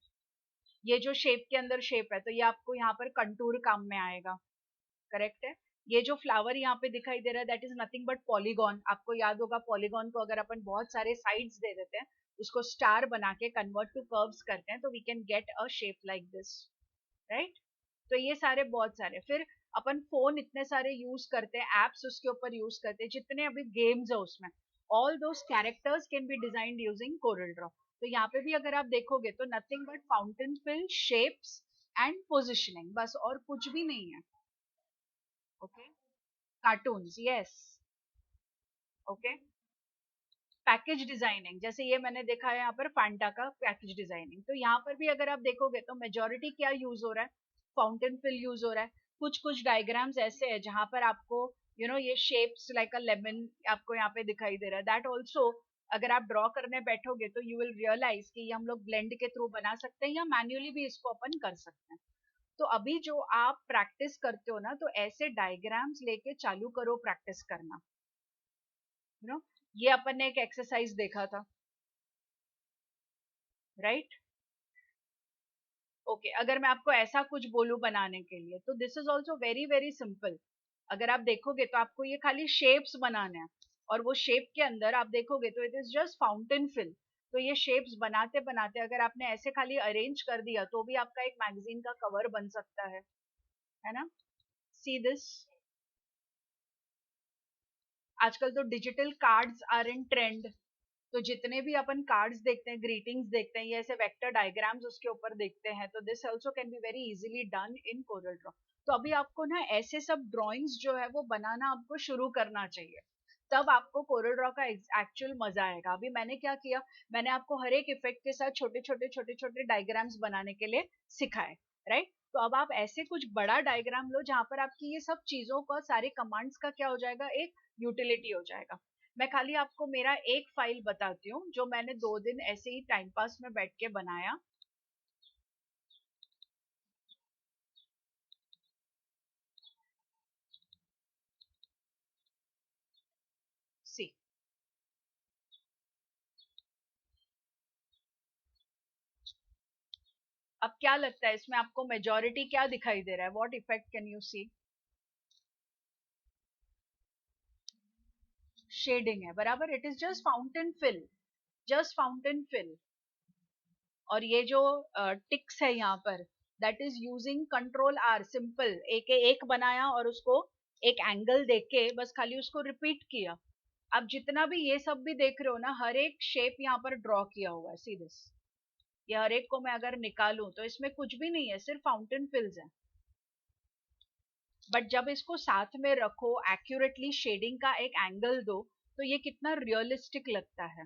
ये जो शेप के अंदर शेप है तो ये आपको यहाँ पर कंटूर काम में आएगा. करेक्ट है. ये जो फ्लावर यहाँ पे दिखाई दे रहा है that is nothing but polygon. आपको याद होगा पॉलीगॉन को अगर अपन बहुत सारे साइड्स दे देते हैं, उसको स्टार बना के कन्वर्ट टू कर्व्स करते हैं, तो we can get a shape like this, right. तो ये सारे बहुत सारे, फिर अपन फोन इतने सारे यूज करते हैं, एप्स उसके ऊपर यूज करते हैं, जितने अभी गेम्स है उसमें, all those characters can be designed using Corel draw. तो यहाँ पे भी अगर आप देखोगे तो nothing but fountain fill, shapes and positioning, बस और कुछ भी नहीं है। Okay, cartoons, yes. Okay, package designing, जैसे ये मैंने देखा है यहाँ पर फैंटा का पैकेज डिजाइनिंग, तो यहाँ पर भी अगर आप देखोगे तो मेजोरिटी क्या यूज हो रहा है, फाउंटेन फिल यूज हो रहा है। कुछ कुछ डायग्राम्स ऐसे है जहां पर आपको ये शेप्स लाइक अ लेमन आपको यहाँ पे दिखाई दे रहा है, दैट ऑल्सो अगर आप ड्रॉ करने बैठोगे तो यू विल रियलाइज कि ये हम लोग ब्लेंड के थ्रू बना सकते हैं या मैन्युअली भी इसको अपन कर सकते हैं। तो अभी जो आप प्रैक्टिस करते हो ना, तो ऐसे डायग्राम्स लेके चालू करो प्रैक्टिस करना। ये अपन ने एक एक्सरसाइज देखा था, राइट? ओके, अगर मैं आपको ऐसा कुछ बोलूं बनाने के लिए, तो this is also very very simple. अगर आप देखोगे तो आपको ये खाली शेप्स बनाने हैं, और वो शेप के अंदर आप देखोगे तो it is just fountain fill. तो ये शेप्स बनाते बनाते अगर आपने ऐसे खाली अरेंज कर दिया तो भी आपका एक मैगजीन का कवर बन सकता है ना? सी दिस, आजकल तो digital cards are in trend. तो जितने भी अपन कार्ड्स देखते हैं, ग्रीटिंग्स देखते हैं, ये ऐसे वेक्टर डायग्राम्स उसके ऊपर देखते हैं, तो this also can be very easily done in coral draw. तो अभी आपको ना ऐसे सब ड्राइंग्स जो है वो बनाना आपको शुरू करना चाहिए, तब आपको कोरल ड्रॉ का एक्चुअल मजा आएगा। अभी मैंने क्या किया, मैंने आपको हर एक इफेक्ट के साथ छोटे छोटे छोटे छोटे डायग्राम्स बनाने के लिए सिखाए, राइट? तो अब आप ऐसे कुछ बड़ा डायग्राम लो जहां पर आपकी ये सब चीजों का, सारे कमांड्स का क्या हो जाएगा, एक यूटिलिटी हो जाएगा। मैं खाली आपको मेरा एक फाइल बताती हूँ जो मैंने 2 दिन ऐसे ही टाइम पास में बैठ के बनाया। सी, अब क्या लगता है इसमें आपको मेजोरिटी क्या दिखाई दे रहा है, what effect can you see? Shading है, बराबर, it is just fountain fill, just fountain fill. और ये जो टिक्स है यहाँ पर, that is using control R, simple एक एक बनाया और उसको एक एंगल देख के बस खाली उसको रिपीट किया। अब जितना भी ये सब भी देख रहे हो ना, हर एक शेप यहाँ पर ड्रॉ किया हुआ है, सी दिस। ये हर एक को मैं अगर निकालूं तो इसमें कुछ भी नहीं है, सिर्फ फाउंटेन फिल्स है। बट जब इसको साथ में रखो, एक्यूरेटली शेडिंग का एक एंगल दो, तो ये कितना रियलिस्टिक लगता है।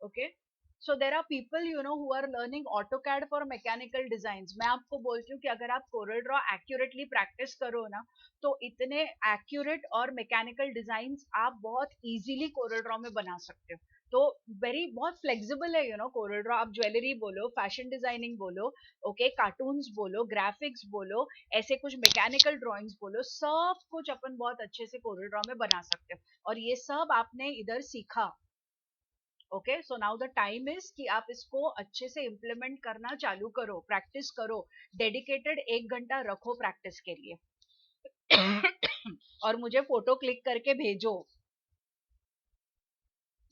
Okay, so there are people who are learning AutoCAD for mechanical design. मैं आपको बोलती हूँ कि अगर आप कोरल ड्रॉ एक्यूरेटली प्रैक्टिस करो ना, तो इतने एक्यूरेट और मैकेनिकल डिजाइन आप बहुत इजीली कोरल ड्रॉ में बना सकते हो। तो वेरी बहुत फ्लेक्सिबल है कोरल ड्रॉ। आप ज्वेलरी बोलो, फैशन डिजाइनिंग बोलो, ओके, कार्टून्स बोलो, ग्राफिक्स बोलो, ऐसे कुछ मैकेनिकल ड्राइंग्स बोलो, सब कुछ अपन बहुत अच्छे से कोरल ड्रॉ में बना सकते हो। और ये सब आपने इधर सीखा। Okay, so now the time is कि आप इसको अच्छे से इम्प्लीमेंट करना चालू करो, प्रैक्टिस करो, डेडिकेटेड 1 घंटा रखो प्रैक्टिस के लिए। और मुझे फोटो क्लिक करके भेजो।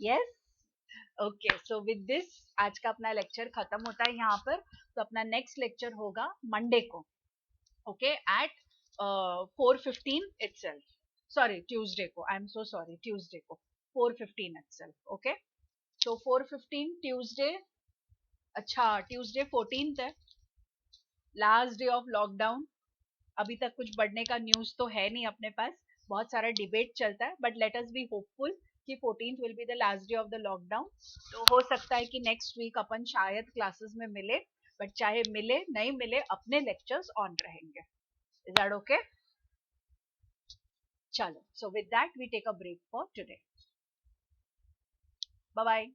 Yes, okay, so with this आज का अपना लेक्चर खत्म होता है यहाँ पर। तो अपना नेक्स्ट लेक्चर होगा मंडे को, okay, at 4:15 itself, sorry Tuesday को, I am so sorry, Tuesday को 4:15 itself, ओके। तो 4:15 ट्यूसडे, अच्छा ट्यूसडे 14th है, लास्ट डे ऑफ लॉकडाउन। अभी तक कुछ बढ़ने का न्यूज तो है नहीं अपने पास, बहुत सारा डिबेट चलता है, but let us be hopeful कि 14th will be the last day of the lockdown. तो हो सकता है कि नेक्स्ट वीक अपन शायद क्लासेस में मिले, बट चाहे मिले नहीं मिले अपने लेक्चर्स ऑन रहेंगे। Is that okay? चलो, so with that we take a break for today. Bye bye.